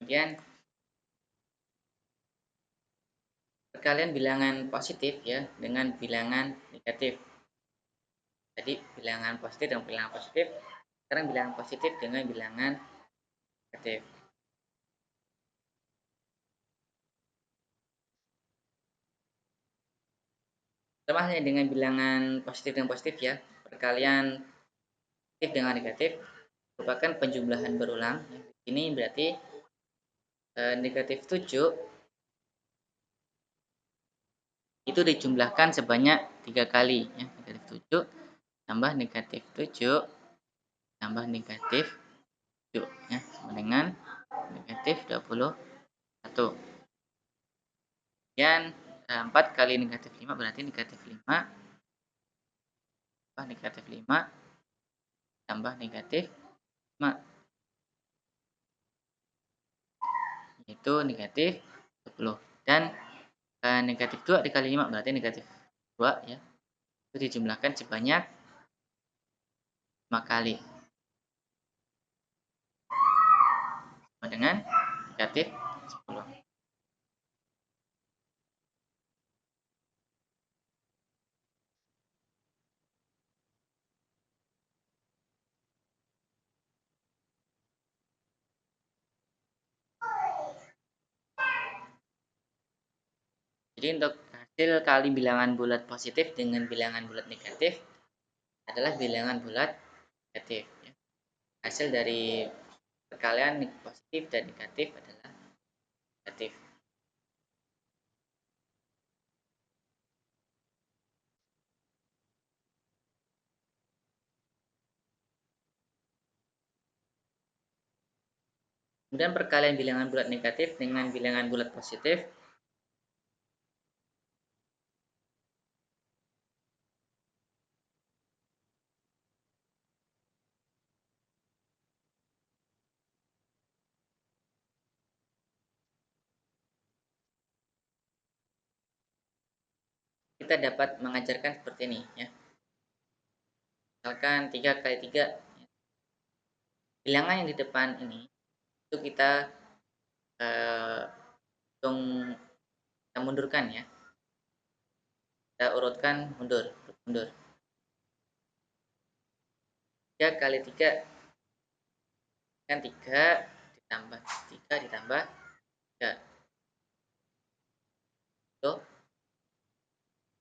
Kemudian perkalian bilangan positif ya dengan bilangan negatif. Jadi bilangan positif dengan bilangan positif. Sekarang bilangan positif dengan bilangan negatif. Sama halnya dengan bilangan positif dengan positif ya. Perkalian positif dengan negatif merupakan penjumlahan berulang. Ini berarti negatif 7 itu dijumlahkan sebanyak 3 kali ya. Negatif 7 tambah negatif 7 tambah negatif 7. negatif 21. Kemudian 4 kali negatif 5 berarti negatif 5 tambah negatif 5 tambah negatif 5, yaitu negatif 20. Dan negatif 2 dikali 5 berarti negatif 2 ya. Itu dijumlahkan sebanyak 5 kali. Sama dengan negatif 10. Jadi untuk hasil kali bilangan bulat positif dengan bilangan bulat negatif adalah bilangan bulat negatif ya. Hasil dari perkalian positif dan negatif adalah negatif. Kemudian perkalian bilangan bulat negatif dengan bilangan bulat positif kita dapat mengajarkan seperti ini ya. Misalkan 3 kali 3 bilangan yang di depan ini itu kita hitung, kita mundurkan ya. Kita urutkan mundur. 3 kali 3 kan 3 ditambah 3 ditambah 3 itu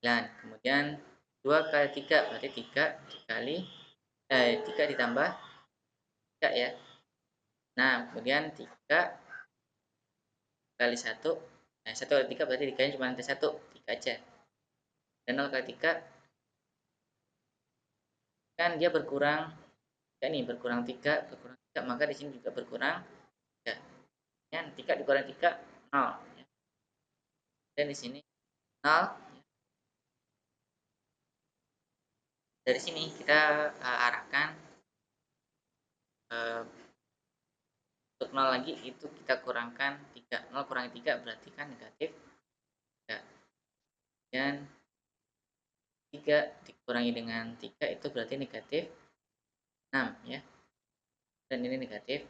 9. Kemudian 2 kali 3 berarti 3 dikali 3 ditambah 3 ya. Nah, kemudian 3 kali 1. Nah, 1 kali 3 berarti 3 nya cuma ada 1, 3 aja. Dan 0 kali 3 kan dia berkurang ya nih, berkurang 3, maka di sini juga berkurang 3. Ya, 3 dikurang 3 0 ya. Dan di sini 0. Dari sini kita arahkan untuk 0 lagi itu kita kurangkan 3. 0 kurangi 3 berarti kan negatif 3. Dan 3 dikurangi dengan 3 itu berarti negatif 6 ya. Dan ini negatif.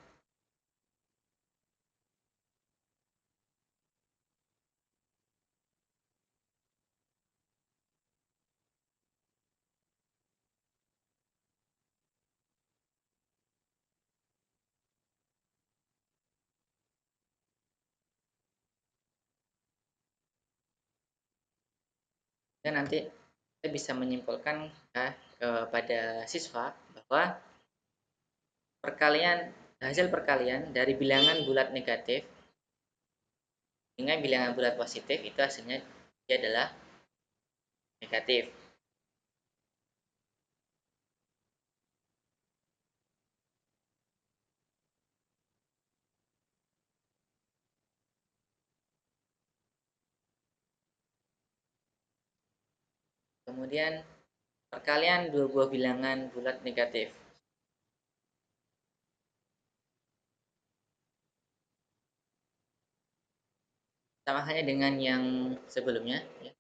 Dan nanti kita bisa menyimpulkan kepada siswa bahwa hasil perkalian dari bilangan bulat negatif dengan bilangan bulat positif itu hasilnya dia adalah negatif. Kemudian perkalian dua buah bilangan bulat negatif. Sama halnya dengan yang sebelumnya ya.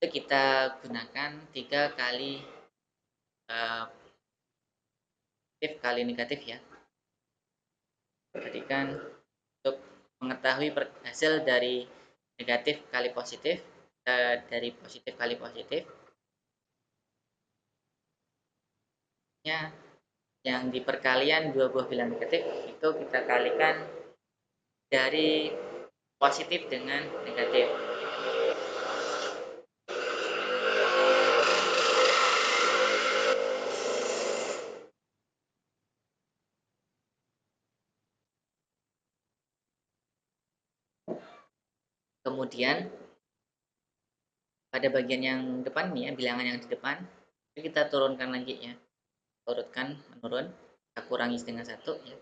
Itu kita gunakan 3 kali positif kali negatif ya. Perhatikan untuk mengetahui hasil dari negatif kali positif dari positif kali positif ya, yang di perkalian dua buah bilangan negatif itu kita kalikan dari positif dengan negatif. Kemudian pada bagian yang depan nih ya, bilangan yang di depan itu kita turunkan lagi ya, urutkan menurun, kita kurangi dengan 1 ya.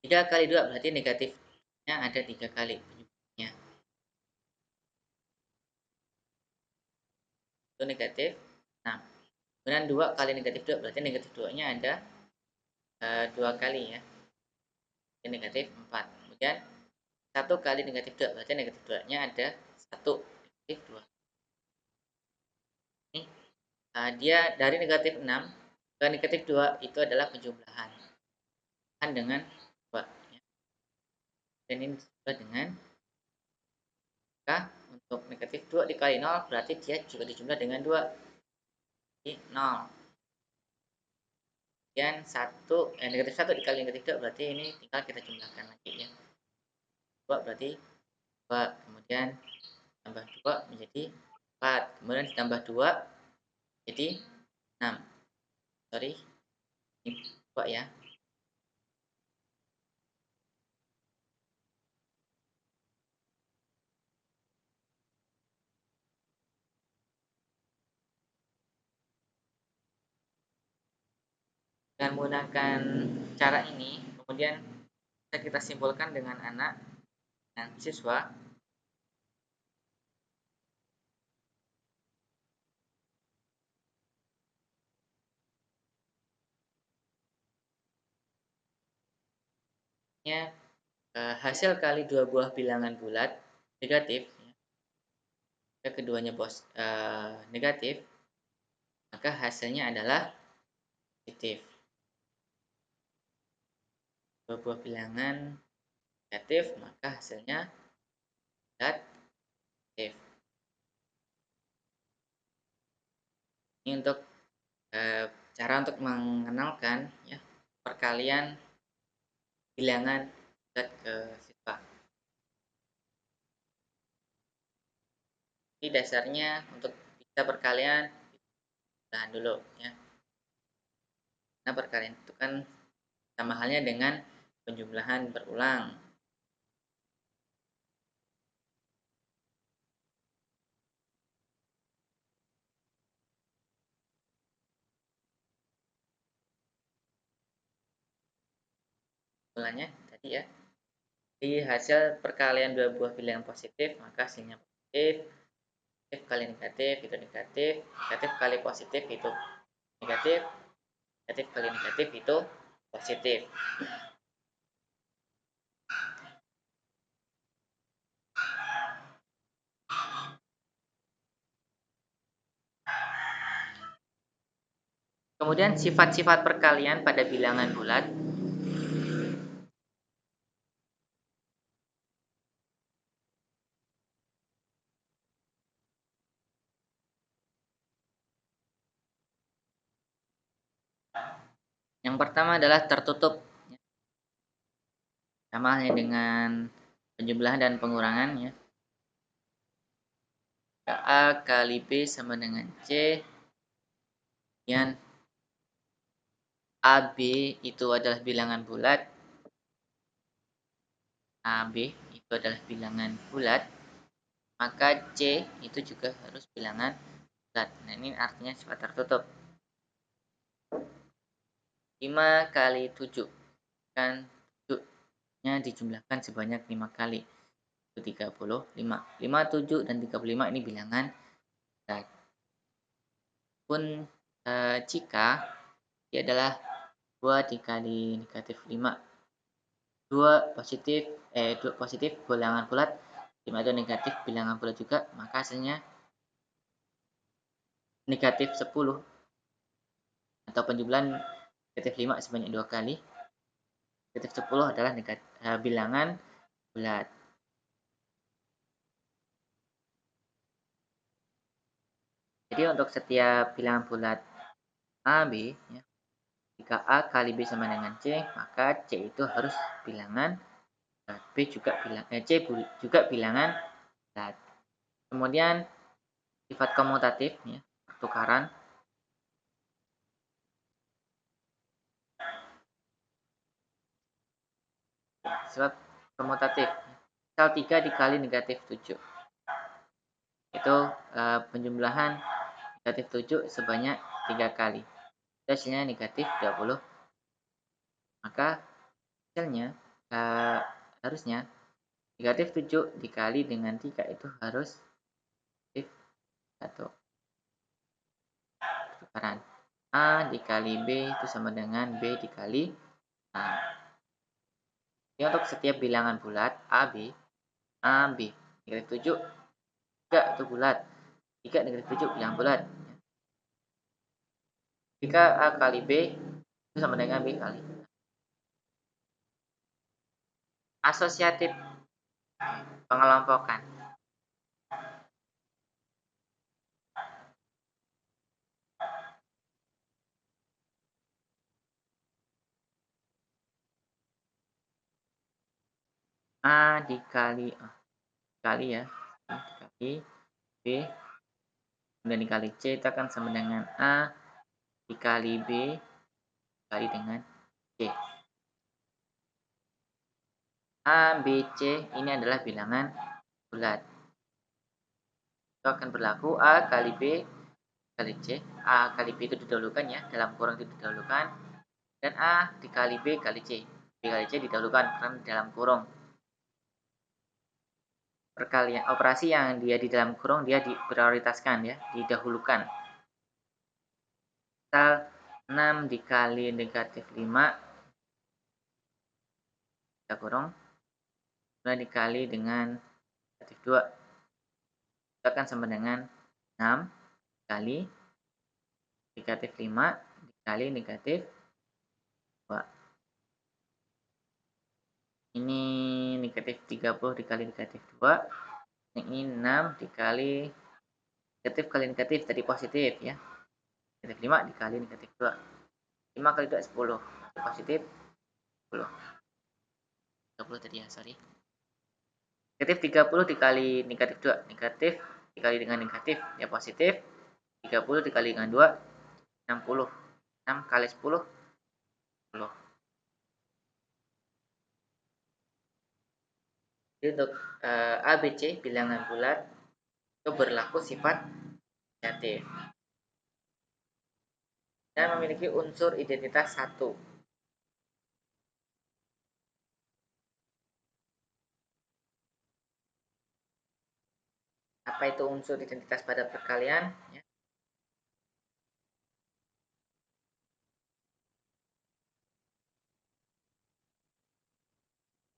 3 kali 2 berarti negatifnya ada 3 kali penyebabnya. Itu negatif 6. Kemudian 2 kali negatif 2 berarti negatif 2-nya ada 2 kali ya. Jadi negatif 4. Kemudian 1 kali negatif 2 berarti negatif 2-nya ada 1. Negatif 2. Ini dia dari negatif 6 ke negatif 2 itu adalah penjumlahan dengan 2 ya. Dan ini disebut dengan untuk negatif 2 dikali 0 berarti dia juga dijumlah dengan 2. Jadi 0. Kemudian negatif 1 dikali negatif 2 berarti ini tinggal kita jumlahkan lagi ya. 2 berarti 2. Kemudian tambah 2 menjadi 4. Kemudian ditambah 2 jadi 6. Sorry. Ini 2 ya. Dengan menggunakan cara ini, kemudian bisa kita simpulkan dengan anak dan siswa hasil kali dua buah bilangan bulat negatif ya, keduanya negatif, maka hasilnya adalah positif. Dua buah bilangan negatif maka hasilnya positif. Ini untuk cara untuk mengenalkan ya perkalian bilangan bulat ke siswa. Jadi dasarnya untuk bisa perkalian tahan dulu ya. Nah, perkalian itu kan sama halnya dengan penjumlahan berulang. Mulanya tadi ya. Di hasil perkalian dua buah bilangan positif, maka hasilnya positif. Negatif kali negatif itu negatif. Negatif kali positif itu negatif. Negatif kali negatif itu positif. Kemudian sifat-sifat perkalian pada bilangan bulat. Yang pertama adalah tertutup. Sama halnya dengan penjumlahan dan pengurangan ya. A kali B sama dengan C. Kemudian AB itu adalah bilangan bulat. AB itu adalah bilangan bulat. Maka C itu juga harus bilangan bulat. Nah, ini artinya sifat tertutup. 5 kali 7. Kan 7-nya dijumlahkan sebanyak 5 kali. Itu 35. 5, 7, dan 35 ini bilangan bulat. Pun jika dia adalah 2 dikali negatif 5. 2 positif bilangan bulat, 5 itu negatif bilangan bulat juga, maka hasilnya negatif 10 atau penjumlahan negatif 5 sebanyak 2 kali. Negatif 10 adalah bilangan bulat. Jadi untuk setiap bilangan bulat A, B ya, jika A kali B sama dengan C, maka C itu harus bilangan bulat. C juga bilangan bulat. Kemudian sifat komutatif ya, pertukaran. Sifat komutatif. Misal 3 dikali negatif 7. Itu penjumlahan negatif 7 sebanyak 3 kali. Hasilnya negatif 20. Maka hasilnya harusnya negatif 7 dikali dengan 3 itu harus negatif 1. Tukaran. A dikali B itu sama dengan B dikali A. Ini untuk setiap bilangan bulat A, B. Negatif 7, 3 itu bulat. 3 negatif 7 bilangan bulat. Jika A kali B itu sama dengan B kali asosiatif pengelompokan. A dikali ya, dikali B kemudian dikali C itu akan sama dengan A dikali B dikali dengan C. A, B, C ini adalah bilangan bulat. Itu akan berlaku A kali B kali C. A kali B itu didahulukan ya, dalam kurung itu didahulukan. Dan A dikali B kali C. B kali C didahulukan karena dalam kurung. Perkalian operasi yang dia di dalam kurung dia diprioritaskan ya, didahulukan. Misal 6 dikali negatif 5 kita kurung kemudian dikali dengan negatif 2 itu akan sama dengan 6 kali negatif 5 dikali negatif 2. Ini negatif 30 dikali negatif 2. Ini 6 dikali negatif kali negatif tadi positif ya. Negatif 5 dikali negatif 2. 5 kali 2 10. Positif 10. 30 tadi ya, sorry. Negatif 30 dikali negatif 2. Negatif dikali dengan negatif ya positif. 30 dikali dengan 2 60. 6 kali 10 10. Jadi untuk ABC bilangan bulat itu berlaku sifat negatif dan memiliki unsur identitas 1. Apa itu unsur identitas pada perkalian? Ya.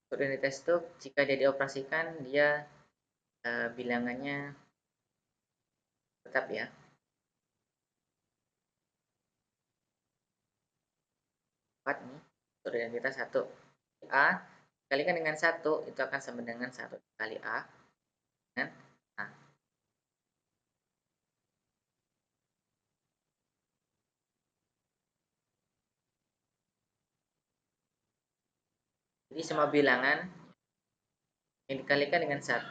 Unsur identitas itu jika dia dioperasikan dia bilangannya tetap ya. Empat nih, unsur identitas 1. A dikalikan dengan 1 itu akan sama dengan 1 kali A dengan A. Jadi semua bilangan yang dikalikan dengan 1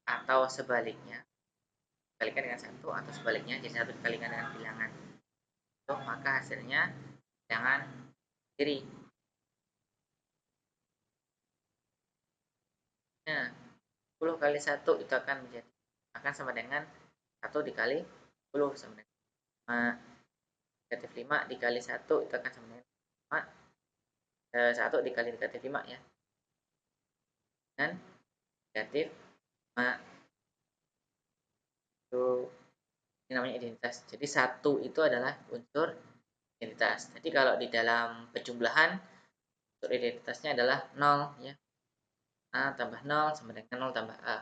atau sebaliknya, dikalikan dengan 1 atau sebaliknya, jadi 1 dikalikan dengan bilangan itu, maka hasilnya bilangan sendiri. Nah, 10 kali 1 itu akan sama dengan 1 dikali 10 sama dengan 5. Negatif 5 dikali 1 itu akan sama dengan 5. 1 dikali negatif 5 ya. Dan negatif 5. Itu ini namanya identitas. Jadi 1 itu adalah unsur identitas. Jadi kalau di dalam penjumlahan unsur identitasnya adalah 0 ya. A tambah 0 sama dengan 0 tambah A.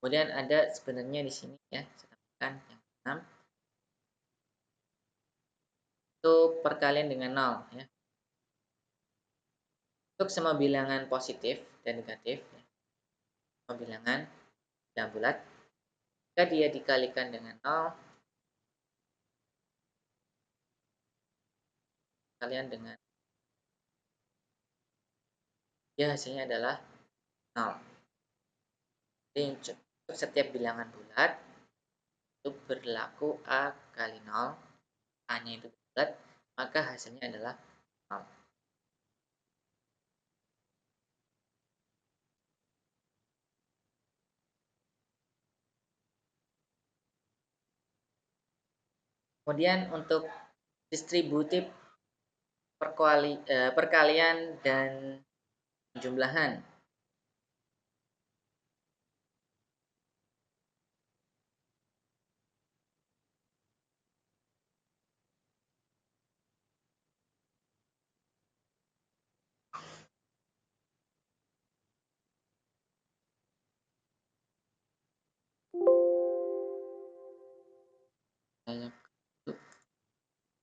Kemudian ada sebenarnya di sini ya, saya tambahkan yang 6. Itu perkalian dengan 0 ya. Untuk semua bilangan positif dan negatif ya, semua bilangan yang bulat, jika dia dikalikan dengan 0 kalian dengan ya hasilnya adalah 0. Jadi untuk setiap bilangan bulat itu berlaku A kali 0, A-nya itu bulat, maka hasilnya adalah 0. Kemudian untuk distributif perkalian dan penjumlahan.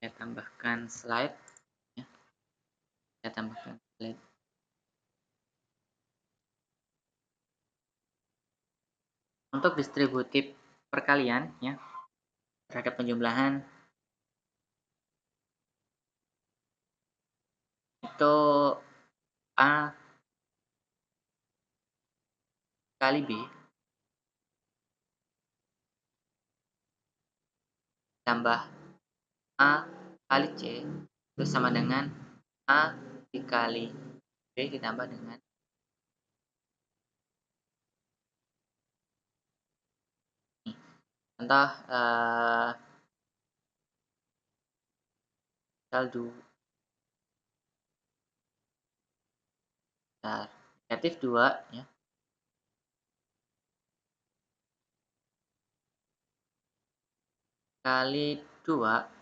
Saya tambahkan slide ya. Saya tambahkan slide. Untuk distributif perkalian ya terhadap penjumlahan itu A kali B tambah A kali C itu sama dengan A dikali B ditambah dengan ini. Contoh saldo negatif 2 ya kali 2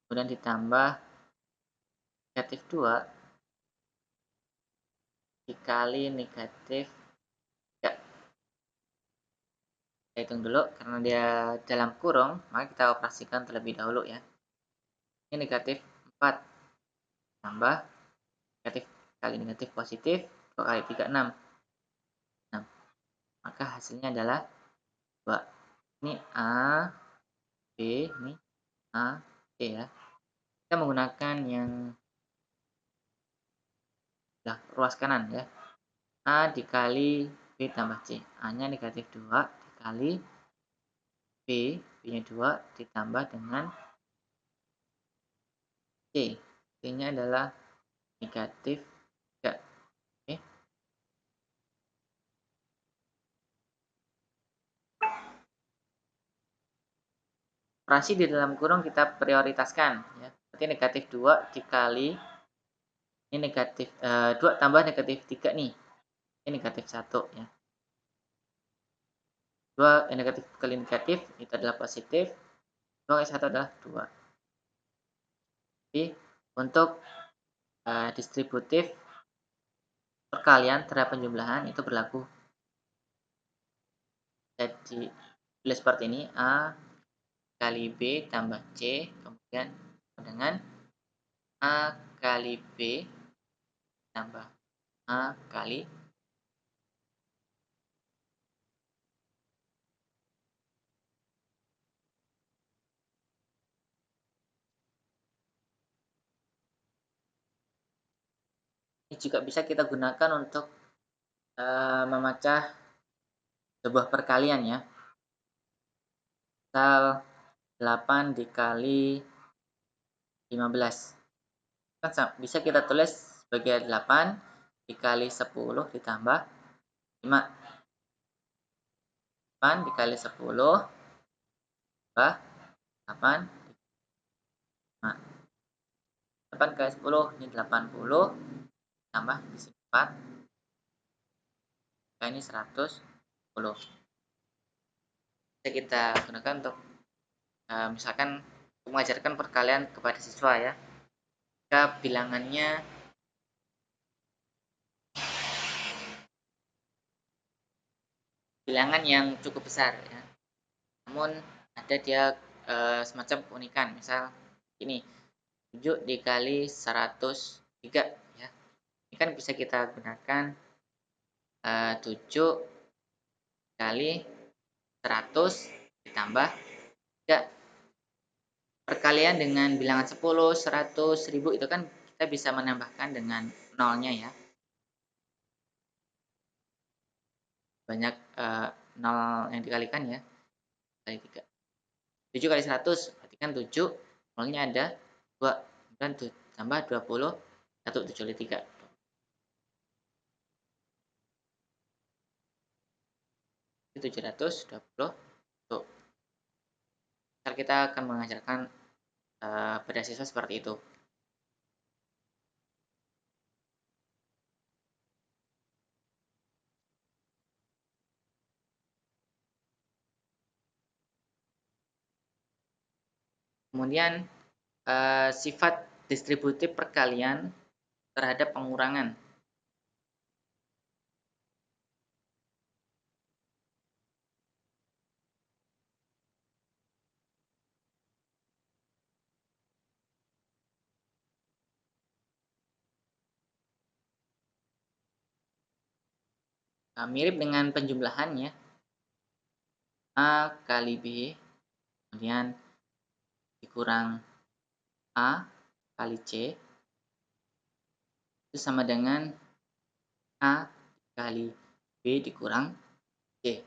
kemudian ditambah negatif 2 dikali negatif 3. Kita hitung dulu karena dia dalam kurung, maka kita operasikan terlebih dahulu ya. Ini negatif 4 tambah negatif kali negatif positif 2 kali 3 6. Maka hasilnya adalah 2. Ini A, B, ini A, C ya. Kita menggunakan yang ruas kanan ya. A dikali B tambah C. A-nya negatif 2 dikali B, B-nya 2 ditambah dengan C. C-nya adalah negatif 3. Oke. Operasi di dalam kurung kita prioritaskan ya. Berarti negatif 2 dikali ini negatif 2 tambah negatif 3 nih. Ini negatif 1 ya. 2 negatif kali negatif itu adalah positif. 2 kali 1 adalah 2. Jadi untuk distributif perkalian terhadap penjumlahan itu berlaku. Jadi tulis seperti ini A kali B tambah C kemudian dengan A kali B tambah A kali ini juga bisa kita gunakan untuk memecah sebuah perkalian ya. Misal 8 dikali 15 kan bisa kita tulis sebagai 8 dikali 10 ditambah 5. 8 dikali 10 tambah 8 5. 8 kali 10 ini 80 tambah di sini 4 maka ini 110. Bisa kita gunakan untuk misalkan mengajarkan perkalian kepada siswa ya. Jika bilangannya bilangan yang cukup besar ya. Namun ada dia semacam keunikan, misal ini 7 dikali 103 ya. Ini kan bisa kita gunakan 7 kali 100 ditambah 3. Perkalian dengan bilangan 10, 100, 1000 itu kan kita bisa menambahkan dengan nolnya ya. Banyak nol yang dikalikan ya. Kali 3. 7 kali 100 berarti kan 7 nolnya ada 2 dan tambah 20 1 7 kali 3. Ini 720. Ntar kita akan mengajarkan pada siswa seperti itu. Kemudian sifat distributif perkalian terhadap pengurangan. Mirip dengan penjumlahan ya. A kali B, kemudian dikurang A kali C, itu sama dengan A kali B dikurang C.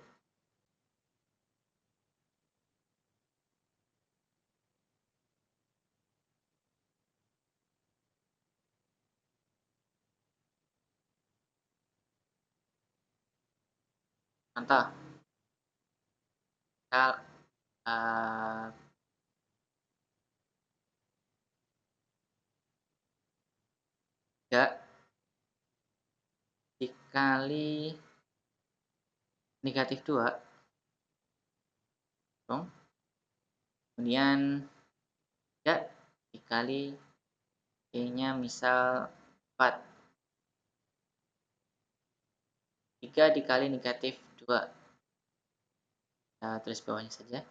Contoh, kal, uh, 3 dikali negatif 2, dong. Kemudian 3 dikali E-nya misal 4. 3 dikali negatif 2. Kita tulis bawahnya saja.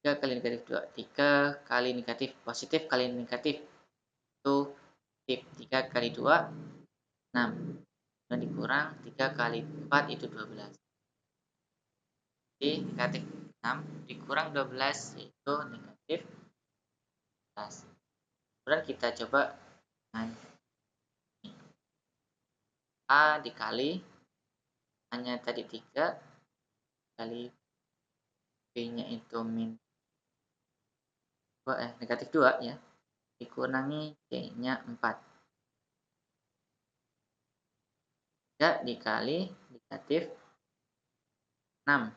3 kali negatif 2. 3 kali negatif positif kali negatif. Itu positif. 3 kali 2, 6. Dan dikurang 3 kali 4 itu 12. Jadi negatif 6 dikurang 12 yaitu negatif 11. Kemudian kita coba dengan A dikali hanya tadi 3 kali B-nya itu negatif 2 ya, dikurangi C-nya 4. 3 dikali negatif 6.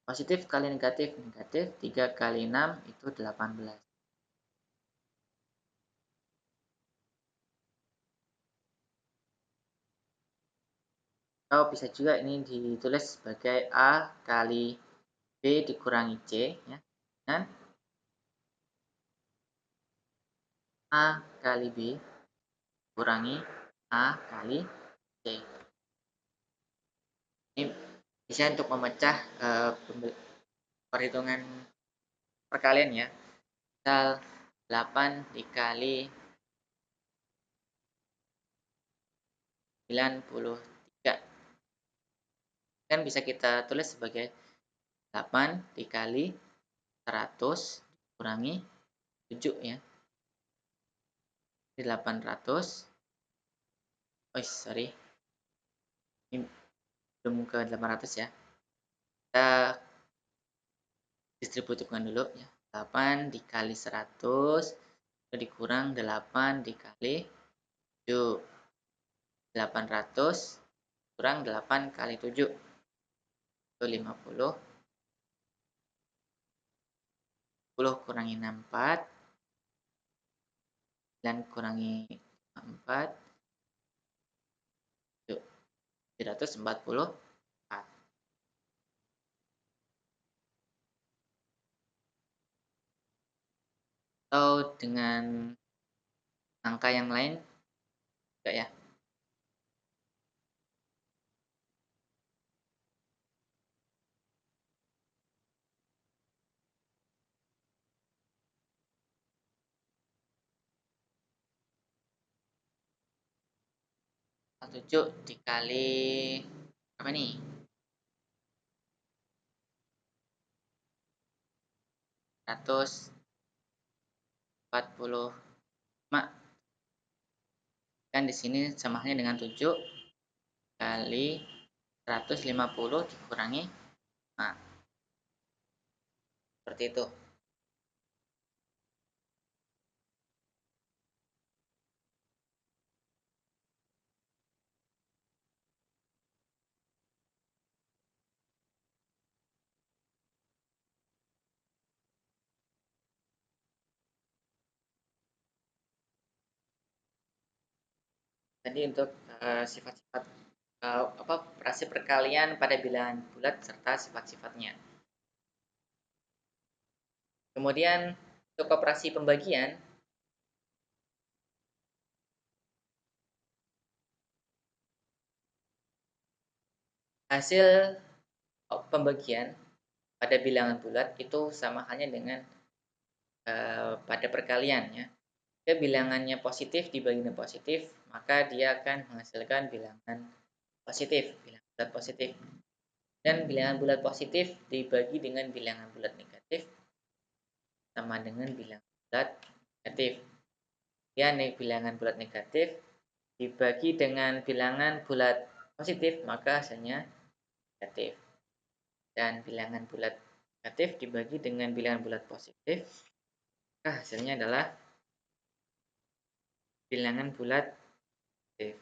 Positif kali negatif, negatif. 3 kali 6 itu 18. Atau bisa juga ini ditulis sebagai A kali B dikurangi C ya. Dan A kali B kurangi A kali C. Ini bisa untuk memecah perhitungan perkalian ya. Misal 8 dikali 93. Kan bisa kita tulis sebagai 8 dikali 100 dikurangi 7 ya. 800. Oh, sorry. Ini belum ke 800 ya. Kita distributifkan dulu ya. 8 dikali 100 dikurang 8 dikali 7. 800 kurang 8 kali 7 itu 50. 10 kurangi 64 dan kurangi 4 itu 744. Atau dengan angka yang lain juga ya. Angka 7 dikali apa nih? 145. Kan di sini sama halnya dengan 7 kali 150 dikurangi 5. Seperti itu. Tadi untuk sifat-sifat operasi perkalian pada bilangan bulat serta sifat-sifatnya. Kemudian untuk operasi pembagian, hasil pembagian pada bilangan bulat itu sama halnya dengan pada perkalian ya. Jika bilangannya positif dibagi dengan positif, maka dia akan menghasilkan bilangan positif, bilangan bulat positif. Dan bilangan bulat positif dibagi dengan bilangan bulat negatif sama dengan bilangan bulat negatif. Ya, bilangan bulat negatif dibagi dengan bilangan bulat positif, maka hasilnya negatif. Dan bilangan bulat negatif dibagi dengan bilangan bulat positif, maka hasilnya adalah bilangan bulat positif.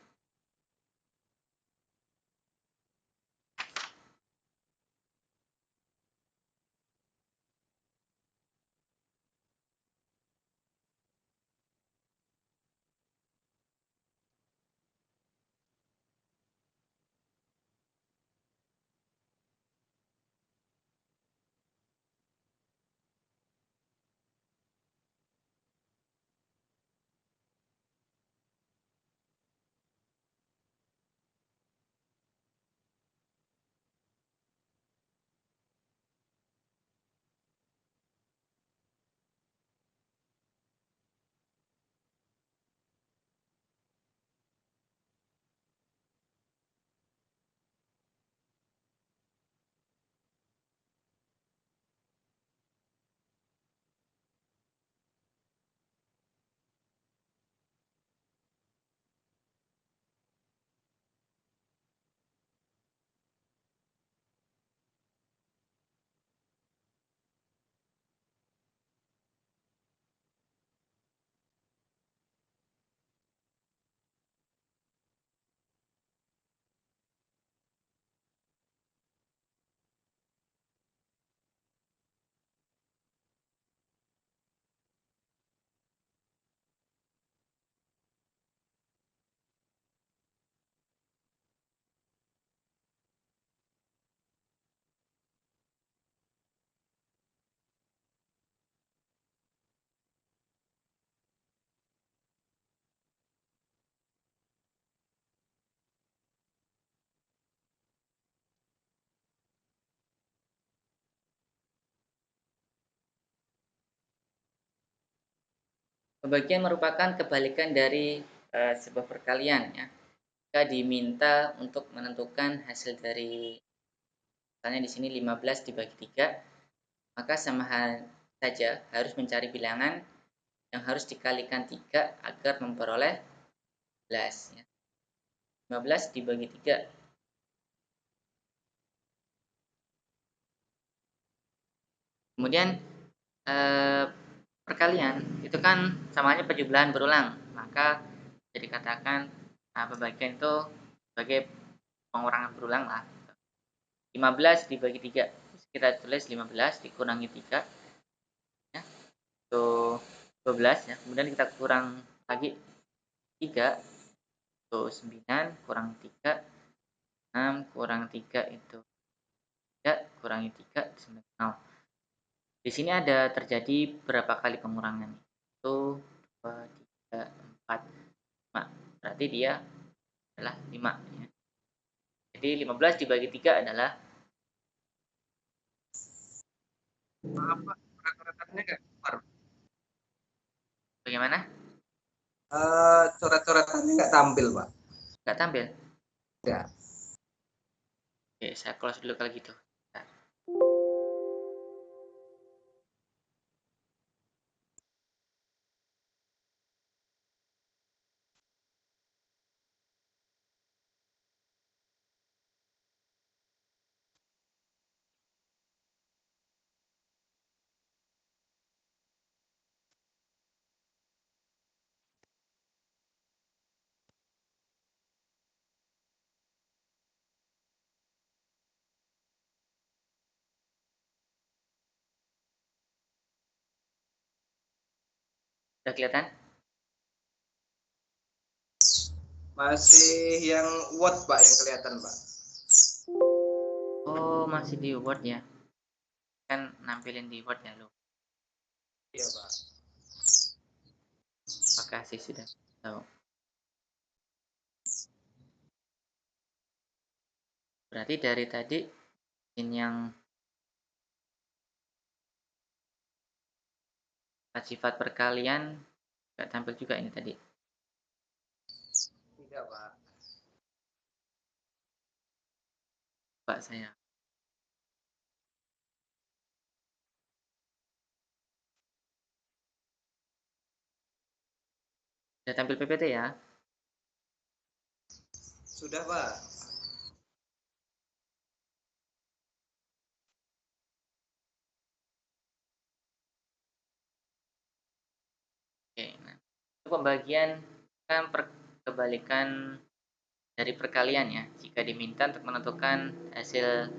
Pembagian merupakan kebalikan dari sebuah perkalian ya. Jika diminta untuk menentukan hasil dari misalnya di sini 15 dibagi 3, maka sama saja harus mencari bilangan yang harus dikalikan 3 agar memperoleh 11 ya. 15 dibagi 3. Kemudian perkalian itu kan samanya penjumlahan berulang, maka jadi katakan pembagian itu sebagai pengurangan berulang lah. 15 dibagi 3, kita tulis 15 dikurangi 3 ya, itu 12 ya. Kemudian kita kurang lagi 3, itu 9 kurang 3, 6 kurang 3 itu 3, kurangi 3 0. Di sini ada terjadi berapa kali pengurangan? 1, 2, 3, 4, 5. Berarti dia adalah 5 ya. Jadi 15 dibagi 3 adalah apa coret-coretannya nggak keluar? Bagaimana? Coret-coretannya nggak tampil, Pak. Nggak tampil? Ya. Oke, saya close dulu kalau gitu. Bentar. Udah kelihatan? Masih yang Word Pak yang kelihatan Pak. Oh, masih di Word ya. Kan nampilin di Word ya lu. Iya Pak. Makasih sudah tahu. Berarti dari tadi ini yang sifat perkalian nggak tampil juga ini tadi. Tidak Pak. Pak saya. Sudah tampil PPT ya? Sudah Pak. Oke, nah untuk pembagian kan kebalikan dari perkalian ya. Jika diminta untuk menentukan hasil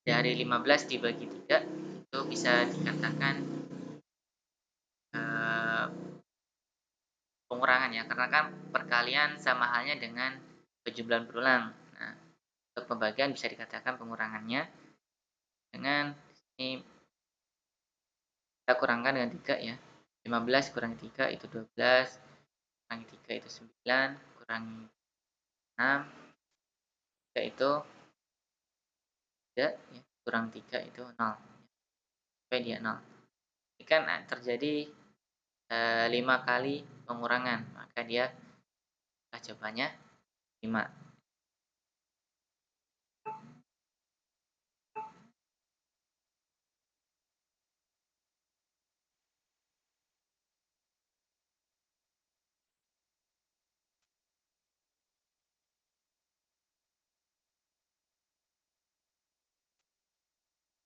dari 15 dibagi 3 itu bisa dikatakan pengurangan ya, karena kan perkalian sama halnya dengan penjumlahan berulang. Nah, untuk pembagian bisa dikatakan pengurangannya dengan ini kita kurangkan dengan 3 ya. 15 kurangi 3 itu 12, kurangi 3 itu 9, kurangi 6 3 itu 3 ya, kurang 3 itu 0. Sampai dia 0. Ini kan terjadi 5 kali pengurangan, maka dia jawabannya 5.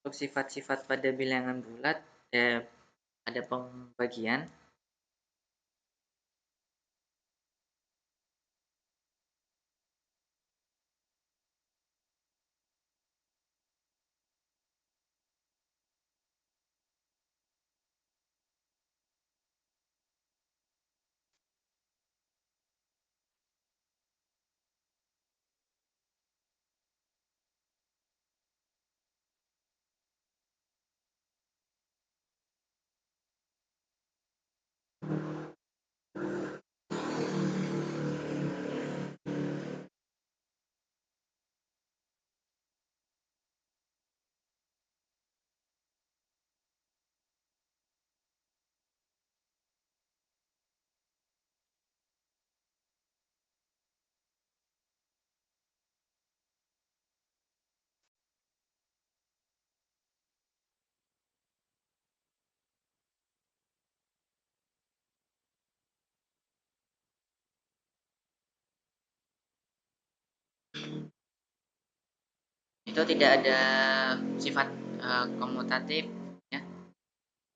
Untuk sifat-sifat pada bilangan bulat ada pembagian. Itu tidak ada sifat komutatif ya.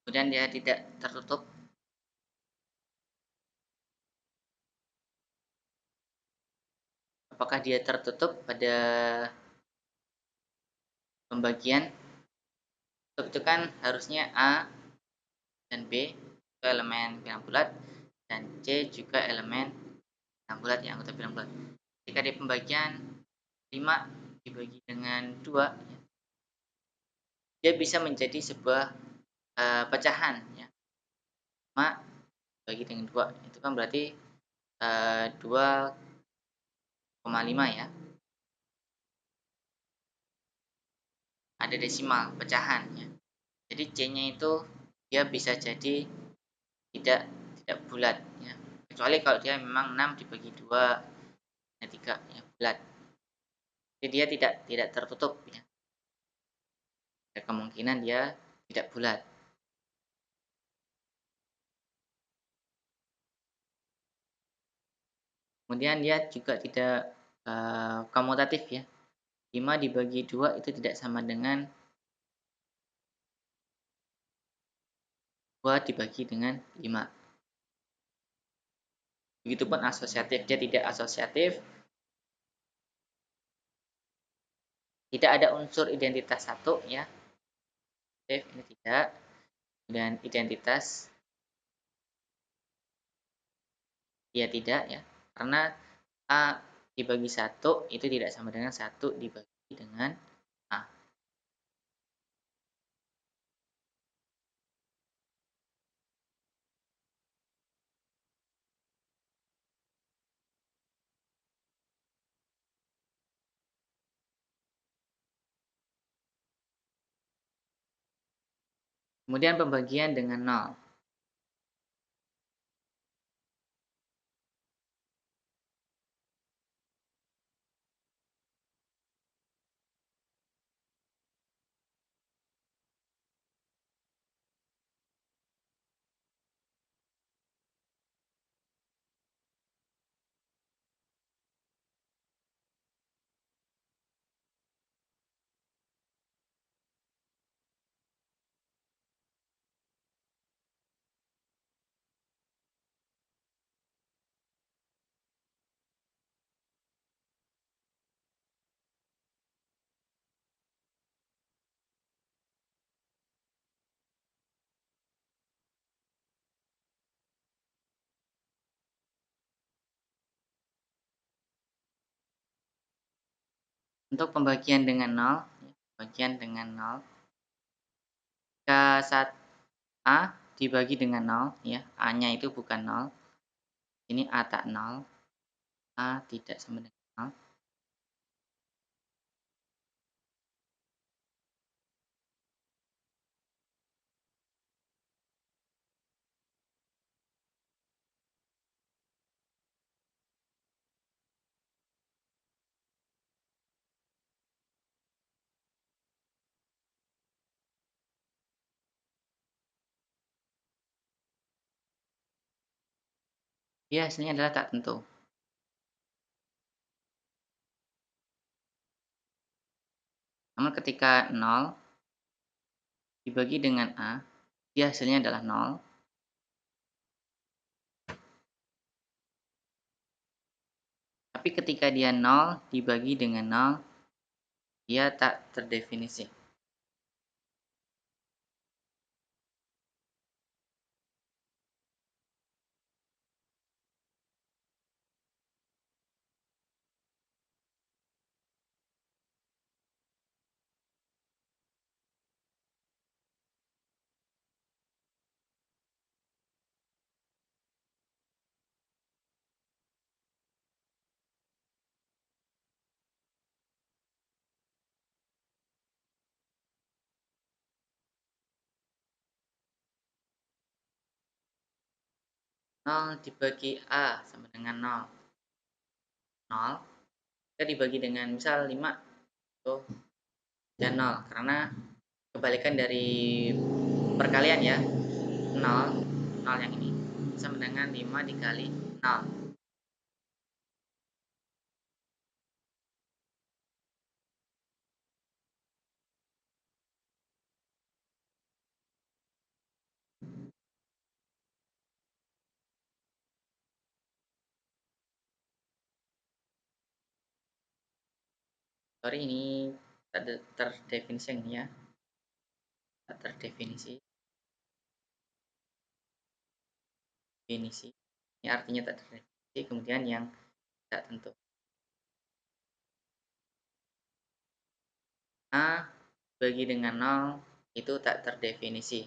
Kemudian dia tidak tertutup. Apakah dia tertutup pada pembagian? Itu kan harusnya A dan B itu elemen bilang bulat dan C juga elemen bilang bulat yang anggota bilang bulat. Jika di pembagian 5 dibagi dengan 2 ya, dia bisa menjadi sebuah pecahan ya. 5 bagi dengan 2 itu kan berarti 2,5 ya. Ada desimal pecahan ya. Jadi C-nya itu dia bisa jadi tidak bulat ya. Kecuali kalau dia memang 6 dibagi 2 dan 3 ya bulat. Jadi dia tidak tertutup ya. Ada kemungkinan dia tidak bulat. Kemudian dia juga tidak komutatif ya. 5 dibagi 2 itu tidak sama dengan 2 dibagi dengan 5. Begitupun asosiatif, dia tidak asosiatif. Tidak ada unsur identitas 1 ya. Ini tidak. Dan identitas dia tidak ya. Karena A dibagi 1 itu tidak sama dengan 1 dibagi dengan A. Kemudian pembagian dengan 0. Untuk pembagian dengan 0, pembagian dengan 0, jika A dibagi dengan 0, ya, A-nya itu bukan 0, ini A tak 0, A tidak sama dengan 0. Dia hasilnya adalah tak tentu. Namun ketika 0 dibagi dengan A, dia hasilnya adalah 0. Tapi ketika dia 0 dibagi dengan 0, dia tak terdefinisi. Nol dibagi A sama dengan 0. 0 kita dibagi dengan misal 5 itu dan 0 karena kebalikan dari perkalian ya. 0 0 yang ini sama dengan 5 dikali 0. Sorry ini tak terdefinisi yang ini ya. Tak terdefinisi. Definisi. Ini artinya tak terdefinisi, kemudian yang tak tentu. A bagi dengan 0 itu tak terdefinisi.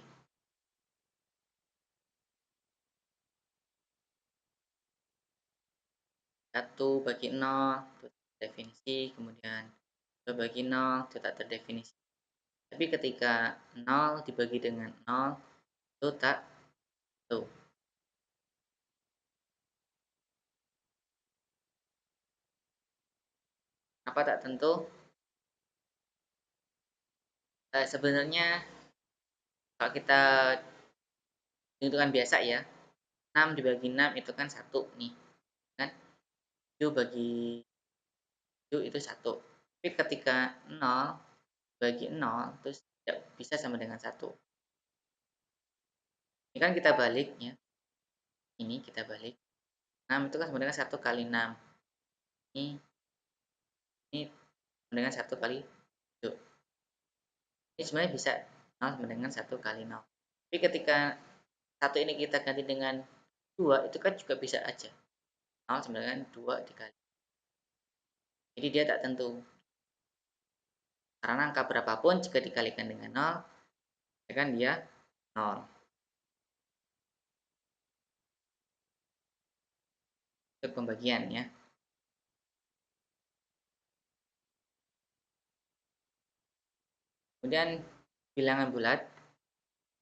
1 bagi 0 itu terdefinisi, kemudian 2 bagi 0 itu tak terdefinisi. Tapi ketika 0 dibagi dengan 0 itu tak tentu. Kenapa tak tentu? Sebenarnya kalau kita hitungan biasa ya, 6 dibagi 6 itu kan 1 nih, kan? 7 bagi 7 itu 1. Tapi ketika 0 bagi 0 terus tidak bisa sama dengan 1. Ini kan kita balik ya. Ini kita balik. 6 itu kan sama dengan 1 kali 6. Ini sama dengan 1 kali 7. Ini sebenarnya bisa 0 sama dengan 1 kali 0. Tapi ketika 1 ini kita ganti dengan 2 itu kan juga bisa aja. 0 sama dengan 2 dikali Jadi dia tak tentu. Karena angka berapapun jika dikalikan dengan 0, ya kan dia 0. Untuk pembagian ya. Kemudian bilangan bulat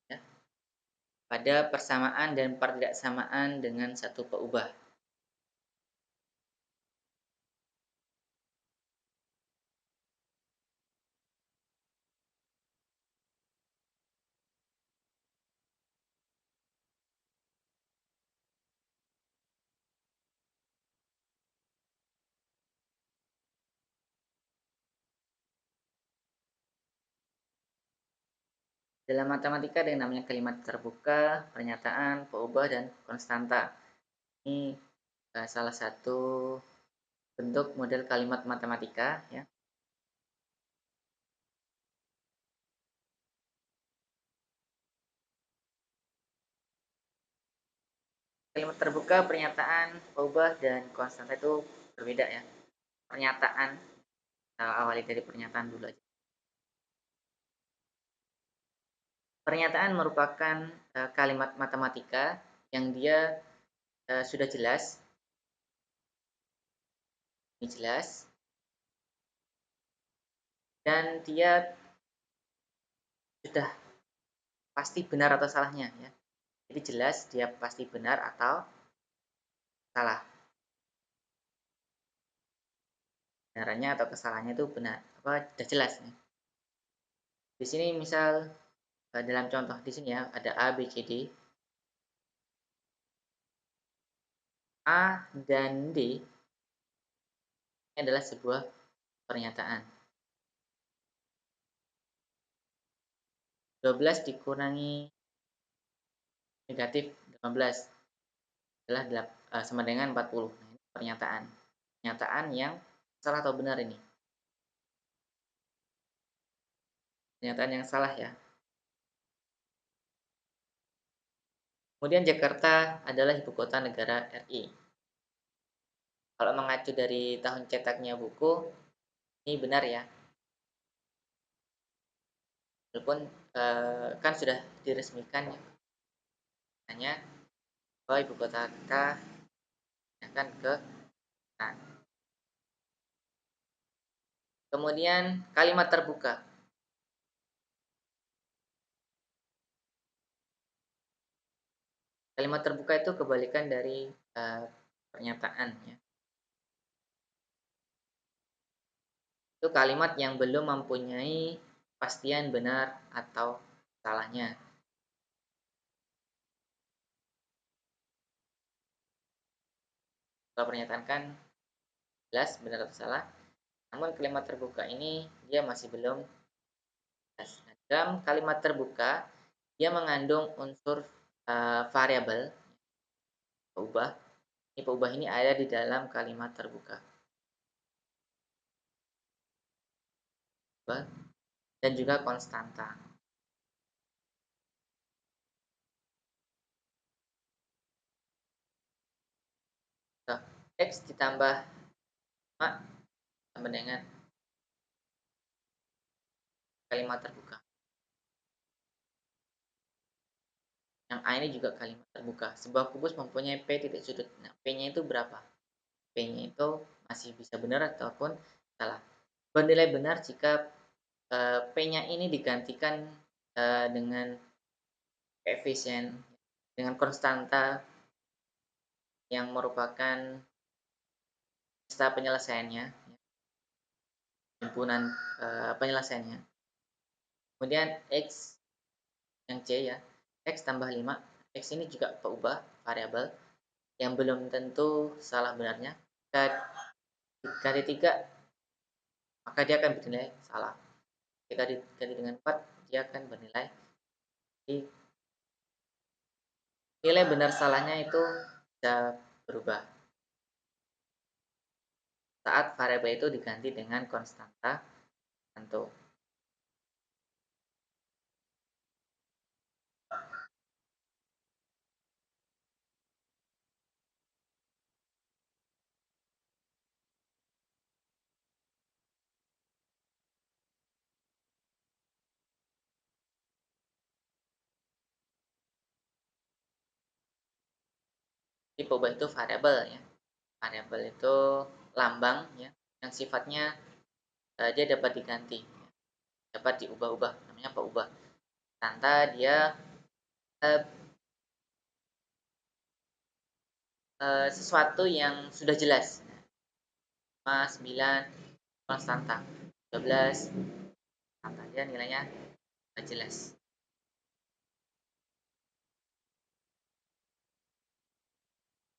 ya, pada persamaan dan pertidaksamaan dengan satu peubah. Dalam matematika ada yang namanya kalimat terbuka, pernyataan, peubah, dan konstanta. Ini salah satu bentuk model kalimat matematika ya. Kalimat terbuka, pernyataan, peubah, dan konstanta itu berbeda ya. Pernyataan, kita awali dari pernyataan dulu aja. Pernyataan merupakan kalimat matematika yang dia sudah jelas. Ini jelas. Dan dia sudah pasti benar atau salahnya ya. Jadi jelas dia pasti benar atau salah. Kebenarannya atau kesalahannya itu benar, sudah jelas nih. Di sini misal dalam contoh di sini ya ada A, B, C, D. A dan D ini adalah sebuah pernyataan. 12 dikurangi negatif 18 adalah sama dengan 40. Nah, ini pernyataan. Pernyataan yang salah atau benar ini? Pernyataan yang salah ya. Kemudian Jakarta adalah ibu kota negara RI. Kalau mengacu dari tahun cetaknya buku, ini benar ya. Walaupun kan sudah diresmikan ya. Hanya bahwa ibu kota kita akan ke nah. Kemudian kalimat terbuka. Kalimat terbuka itu kebalikan dari pernyataan ya. Itu kalimat yang belum mempunyai pastian benar atau salahnya. Kalau pernyataan kan jelas benar atau salah. Namun kalimat terbuka ini dia masih belum jelas. Nah, dalam kalimat terbuka dia mengandung unsur variabel peubah. Ini peubah ini ada di dalam kalimat terbuka. Dan juga konstanta. Nah, X ditambah 5 sama dengan kalimat terbuka. Yang A ini juga kalimat terbuka. Sebuah kubus mempunyai P titik sudut. Nah, P-nya itu berapa? P-nya itu masih bisa benar ataupun salah. Bernilai benar jika P-nya ini digantikan dengan koefisien, dengan konstanta yang merupakan seta penyelesaiannya, himpunan penyelesaiannya. Kemudian X yang C ya, X tambah 5, X ini juga peubah variabel yang belum tentu salah benarnya. Jika diganti 3, maka dia akan bernilai salah. Jika diganti dengan 4, dia akan bernilai di nilai benar salahnya itu bisa berubah saat variabel itu diganti dengan konstanta tertentu. Jadi peubah itu variabel ya. Variabel itu lambang ya yang sifatnya dia dapat diganti, dapat diubah-ubah, namanya peubah. Contoh dia sesuatu yang sudah jelas. 5, 9 konstanta, 12 konstanta, dia nilainya sudah jelas.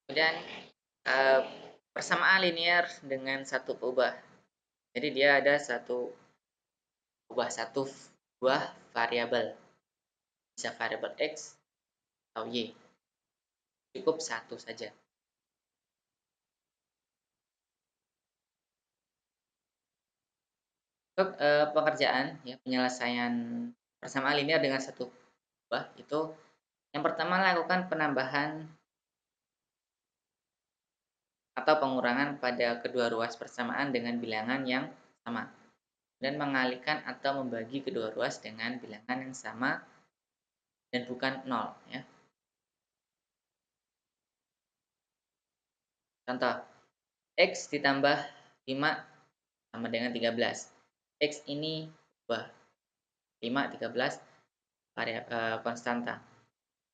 Kemudian persamaan linear dengan satu peubah. Jadi dia ada satu peubah satu buah variabel, bisa variabel x atau y, cukup satu saja. Untuk pengerjaan ya, penyelesaian persamaan linear dengan satu buah itu yang pertama lakukan penambahan atau pengurangan pada kedua ruas persamaan dengan bilangan yang sama, dan mengalihkan atau membagi kedua ruas dengan bilangan yang sama dan bukan 0 ya. Contoh, x ditambah 5 sama dengan 13. X ini ubah 5, 13 konstanta.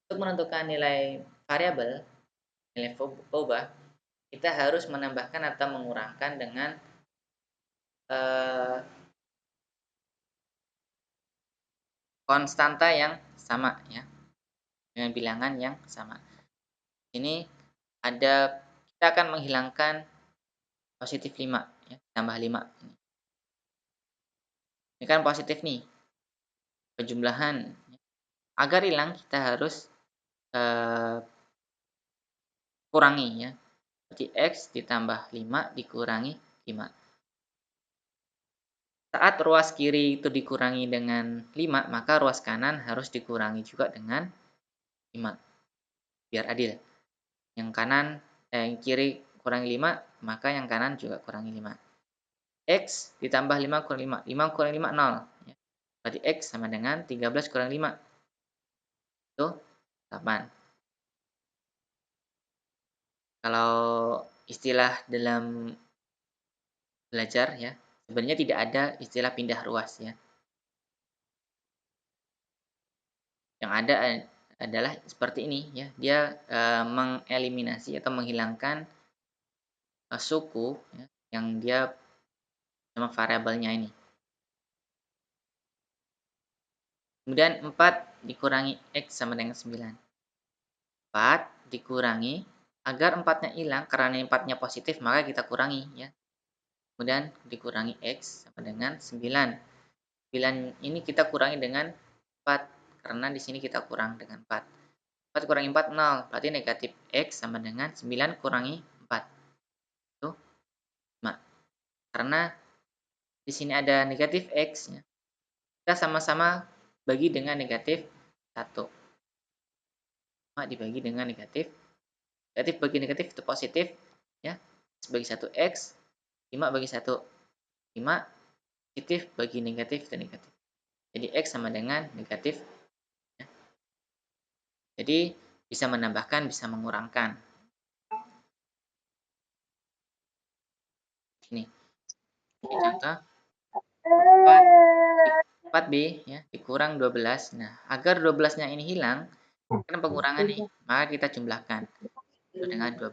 Untuk menentukan nilai variabel, nilai peubah, kita harus menambahkan atau mengurangkan dengan konstanta yang sama ya, dengan bilangan yang sama. Ini ada, kita akan menghilangkan positif 5 ya, tambah 5 ini kan positif nih, penjumlahan. Agar hilang kita harus kurangi ya. Jadi x ditambah 5 dikurangi 5. Saat ruas kiri itu dikurangi dengan 5, maka ruas kanan harus dikurangi juga dengan 5. Biar adil. Yang kanan yang kiri kurangi 5, maka yang kanan juga kurangi 5. X ditambah 5 kurang 5. 5 kurang 5 0 ya. Berarti x sama dengan 13 kurang 5. Itu 8. Kalau istilah dalam belajar ya, sebenarnya tidak ada istilah pindah ruas ya. Yang ada adalah seperti ini ya. Dia mengeliminasi atau menghilangkan suku ya, yang dia sama variabelnya ini. Kemudian 4 dikurangi x sama dengan 9. 4 dikurangi, agar 4-nya hilang, karena 4-nya positif maka kita kurangi ya. Kemudian dikurangi x sama dengan 9. 9 ini kita kurangi dengan 4, karena di sini kita kurang dengan 4. 4 kurangi 4, 0. Berarti negatif x sama dengan 9 kurangi 4. Itu 5. Karena di sini ada negatif x, ya, kita sama-sama bagi dengan negatif 1. 5 dibagi dengan negatif. Negatif bagi negatif itu positif. Ya. Sebagai 1 x. 5 bagi 1. 5. Positif bagi negatif itu negatif. Jadi x sama dengan negatif. Ya. Jadi bisa menambahkan, bisa mengurangkan. Ini contoh 4B ya, dikurang 12. Nah, agar 12-nya ini hilang, kan pengurangan nih, maka kita jumlahkan dengan 12.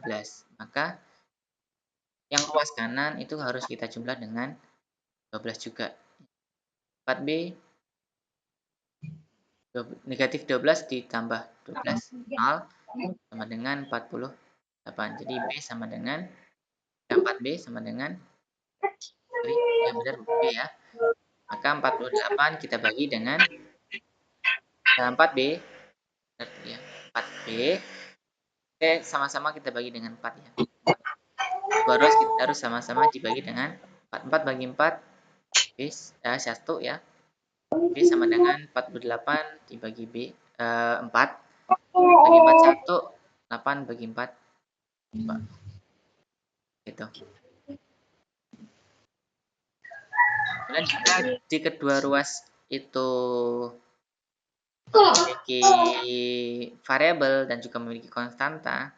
Maka yang ruas kanan itu harus kita jumlah dengan 12 juga. 4B negatif 12 ditambah 12, 0 sama dengan 48. Jadi B sama dengan 4B sama dengan ya benar B ya. Maka 48 kita bagi dengan 4B ya, 4B. Oke, sama-sama kita bagi dengan 4 ya. Dua ruas kita harus sama-sama dibagi dengan 4. 4 bagi 4 B 1 ya. B sama dengan 48 dibagi B 4 bagi 4 1, 8 bagi 4 2. Gitu. Kemudian jika di kedua ruas itu memiliki variabel dan juga memiliki konstanta,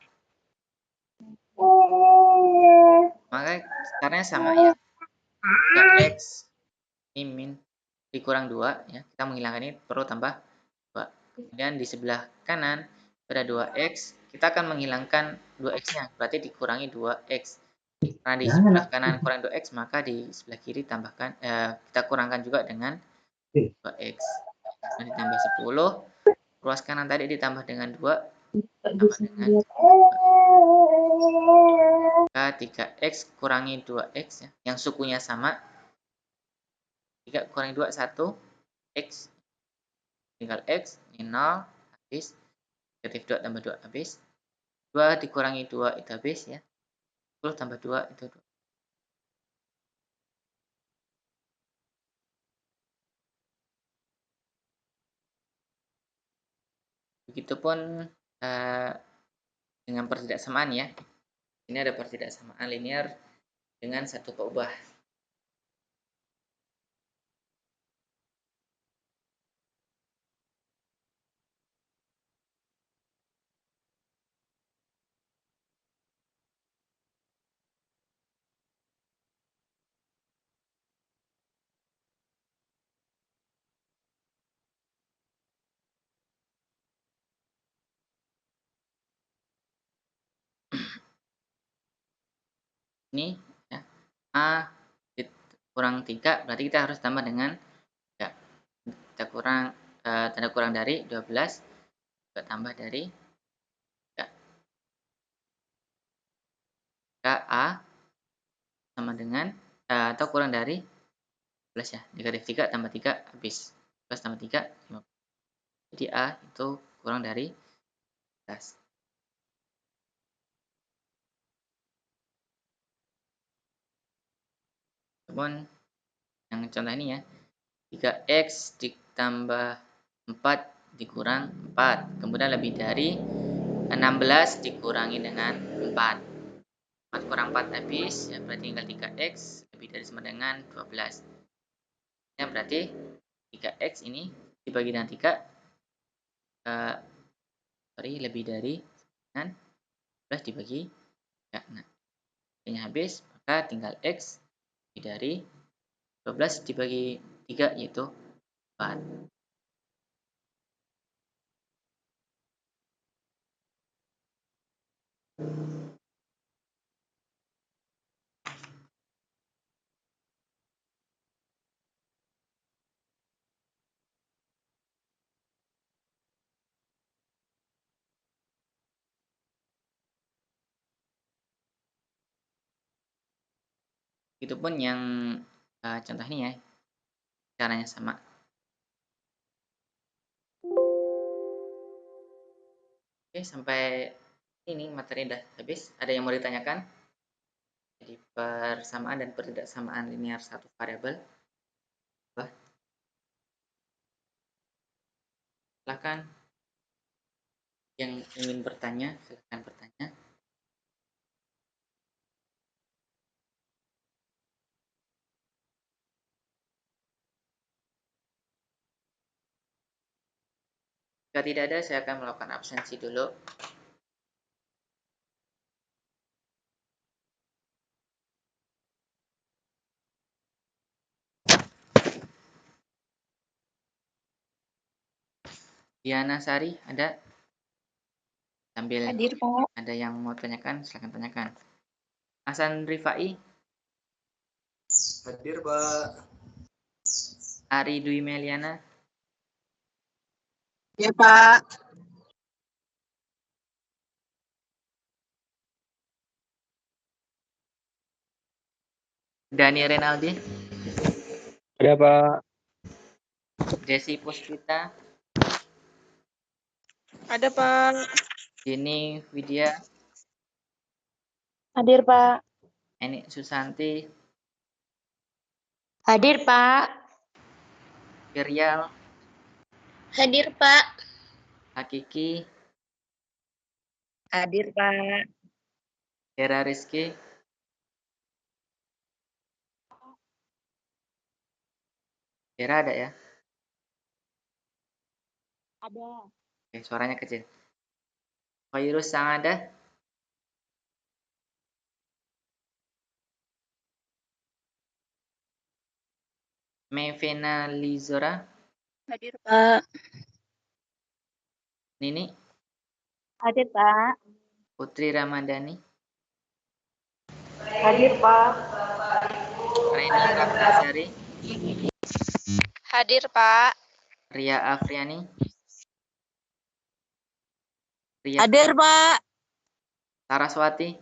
Maka caranya sama ya. Jika X ini min dikurang 2 ya, kita menghilangkan ini perlu tambah 2. Kemudian di sebelah kanan pada 2X, kita akan menghilangkan 2X-nya, berarti dikurangi 2X. Karena di sebelah kanan kurang 2X, maka di sebelah kiri tambahkan kita kurangkan juga dengan 2X. Nah, ditambah 10, ruas kanan tadi ditambah dengan 2, tambah dengan 2. Maka 3X kurangi 2X ya, yang sukunya sama. 3 kurangi 2, 1. X tinggal X, ini 0, habis. Negatif 2 tambah 2, habis. 2 dikurangi 2, itu habis ya. 10 tambah 2, itu 2. Begitupun dengan pertidaksamaan ya. Ini ada pertidaksamaan linear dengan satu peubah. Ini ya, A kurang 3, berarti kita harus tambah dengan ya, kita kurang tanda kurang dari 12, juga tambah dari ya, A sama dengan atau kurang dari 12 ya, negatif 3 tambah 3 habis, 12 tambah 3 15. Jadi A itu kurang dari 12. Namun yang contoh ini ya, 3X ditambah 4 dikurang 4, kemudian lebih dari 16 dikurangi dengan 4. 4 kurang 4 habis, ya berarti tinggal 3X lebih dari sama dengan 12. Ya berarti 3X ini dibagi dengan 3, lebih dari dengan 12 dibagi 3. Nah, ini habis, maka tinggal X lebih dari 12 dibagi 3, yaitu 4. Itu pun yang contoh ini ya, caranya sama. Oke, sampai ini materi udah habis. Ada yang mau ditanyakan? Jadi persamaan dan pertidaksamaan linear satu variabel. Silakan yang ingin bertanya, silakan bertanya. Jika tidak ada, saya akan melakukan absensi dulu. Diana Sari, ada? Sambil Hadir, Pak. ada yang mau tanyakan, silakan tanyakan. Hasan Rifai, Hadir, Pak. Ari Dwi Meliana, Ya, Pak. Dani Renaldi, Ada Pak. Desi Puspita, Ada, Pak. Jenny Widya, Hadir, Pak. Eni Susanti, Hadir, Pak. Viryal, Hadir, Pak. Hakiki, Hadir, Pak. Hera Rizky, Hera ada ya? Ada. Oke, suaranya kecil. Khairus Sangada, Mevena Lizora, Hadir, Pak. Nini, Hadir, Pak. Putri Ramadhani, Hadir, Pak. Reni Ratnasari, Hadir, Pak. Ria Afriani, Ria Hadir, Pak. Saraswati,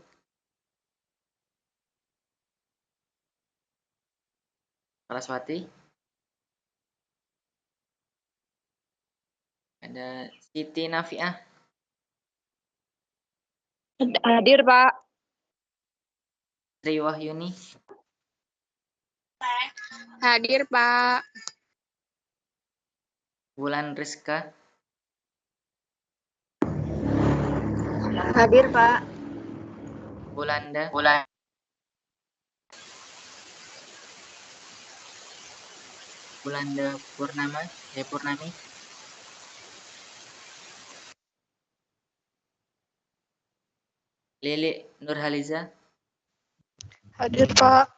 ada Siti Nafiah, Hadir, Pak. Sri Wahyuni, Hadir, Pak. Wulan Rizka, Hadir, Pak. Bulanda, Purnami, Lili Nurhaliza, Hadir, Pak.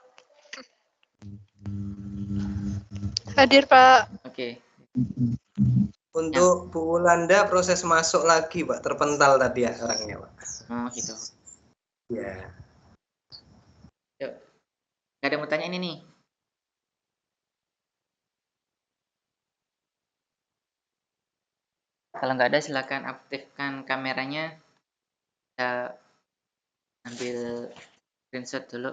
Hadir, Pak. Oke. Untuk Bu Ulanda proses masuk lagi, Pak. Terpental tadi ya orangnya, Pak. Oh gitu. Ya. Yuk. Gak ada yang mau tanya ini nih. Kalau nggak ada silakan aktifkan kameranya. Kita ambil screenshot dulu.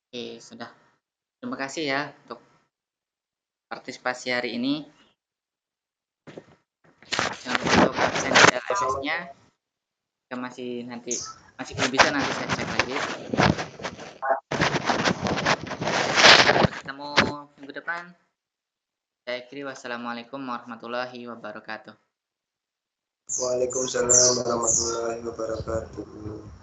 Oke, sudah. Terima kasih ya untuk partisipasi hari ini. Jangan lupa untuk absen di LSS-nya. Jika masih belum bisa, nanti saya cek lagi. Sampai ketemu minggu depan. Saya akhiri. Wassalamualaikum warahmatullahi wabarakatuh. Waalaikumsalam warahmatullahi wabarakatuh.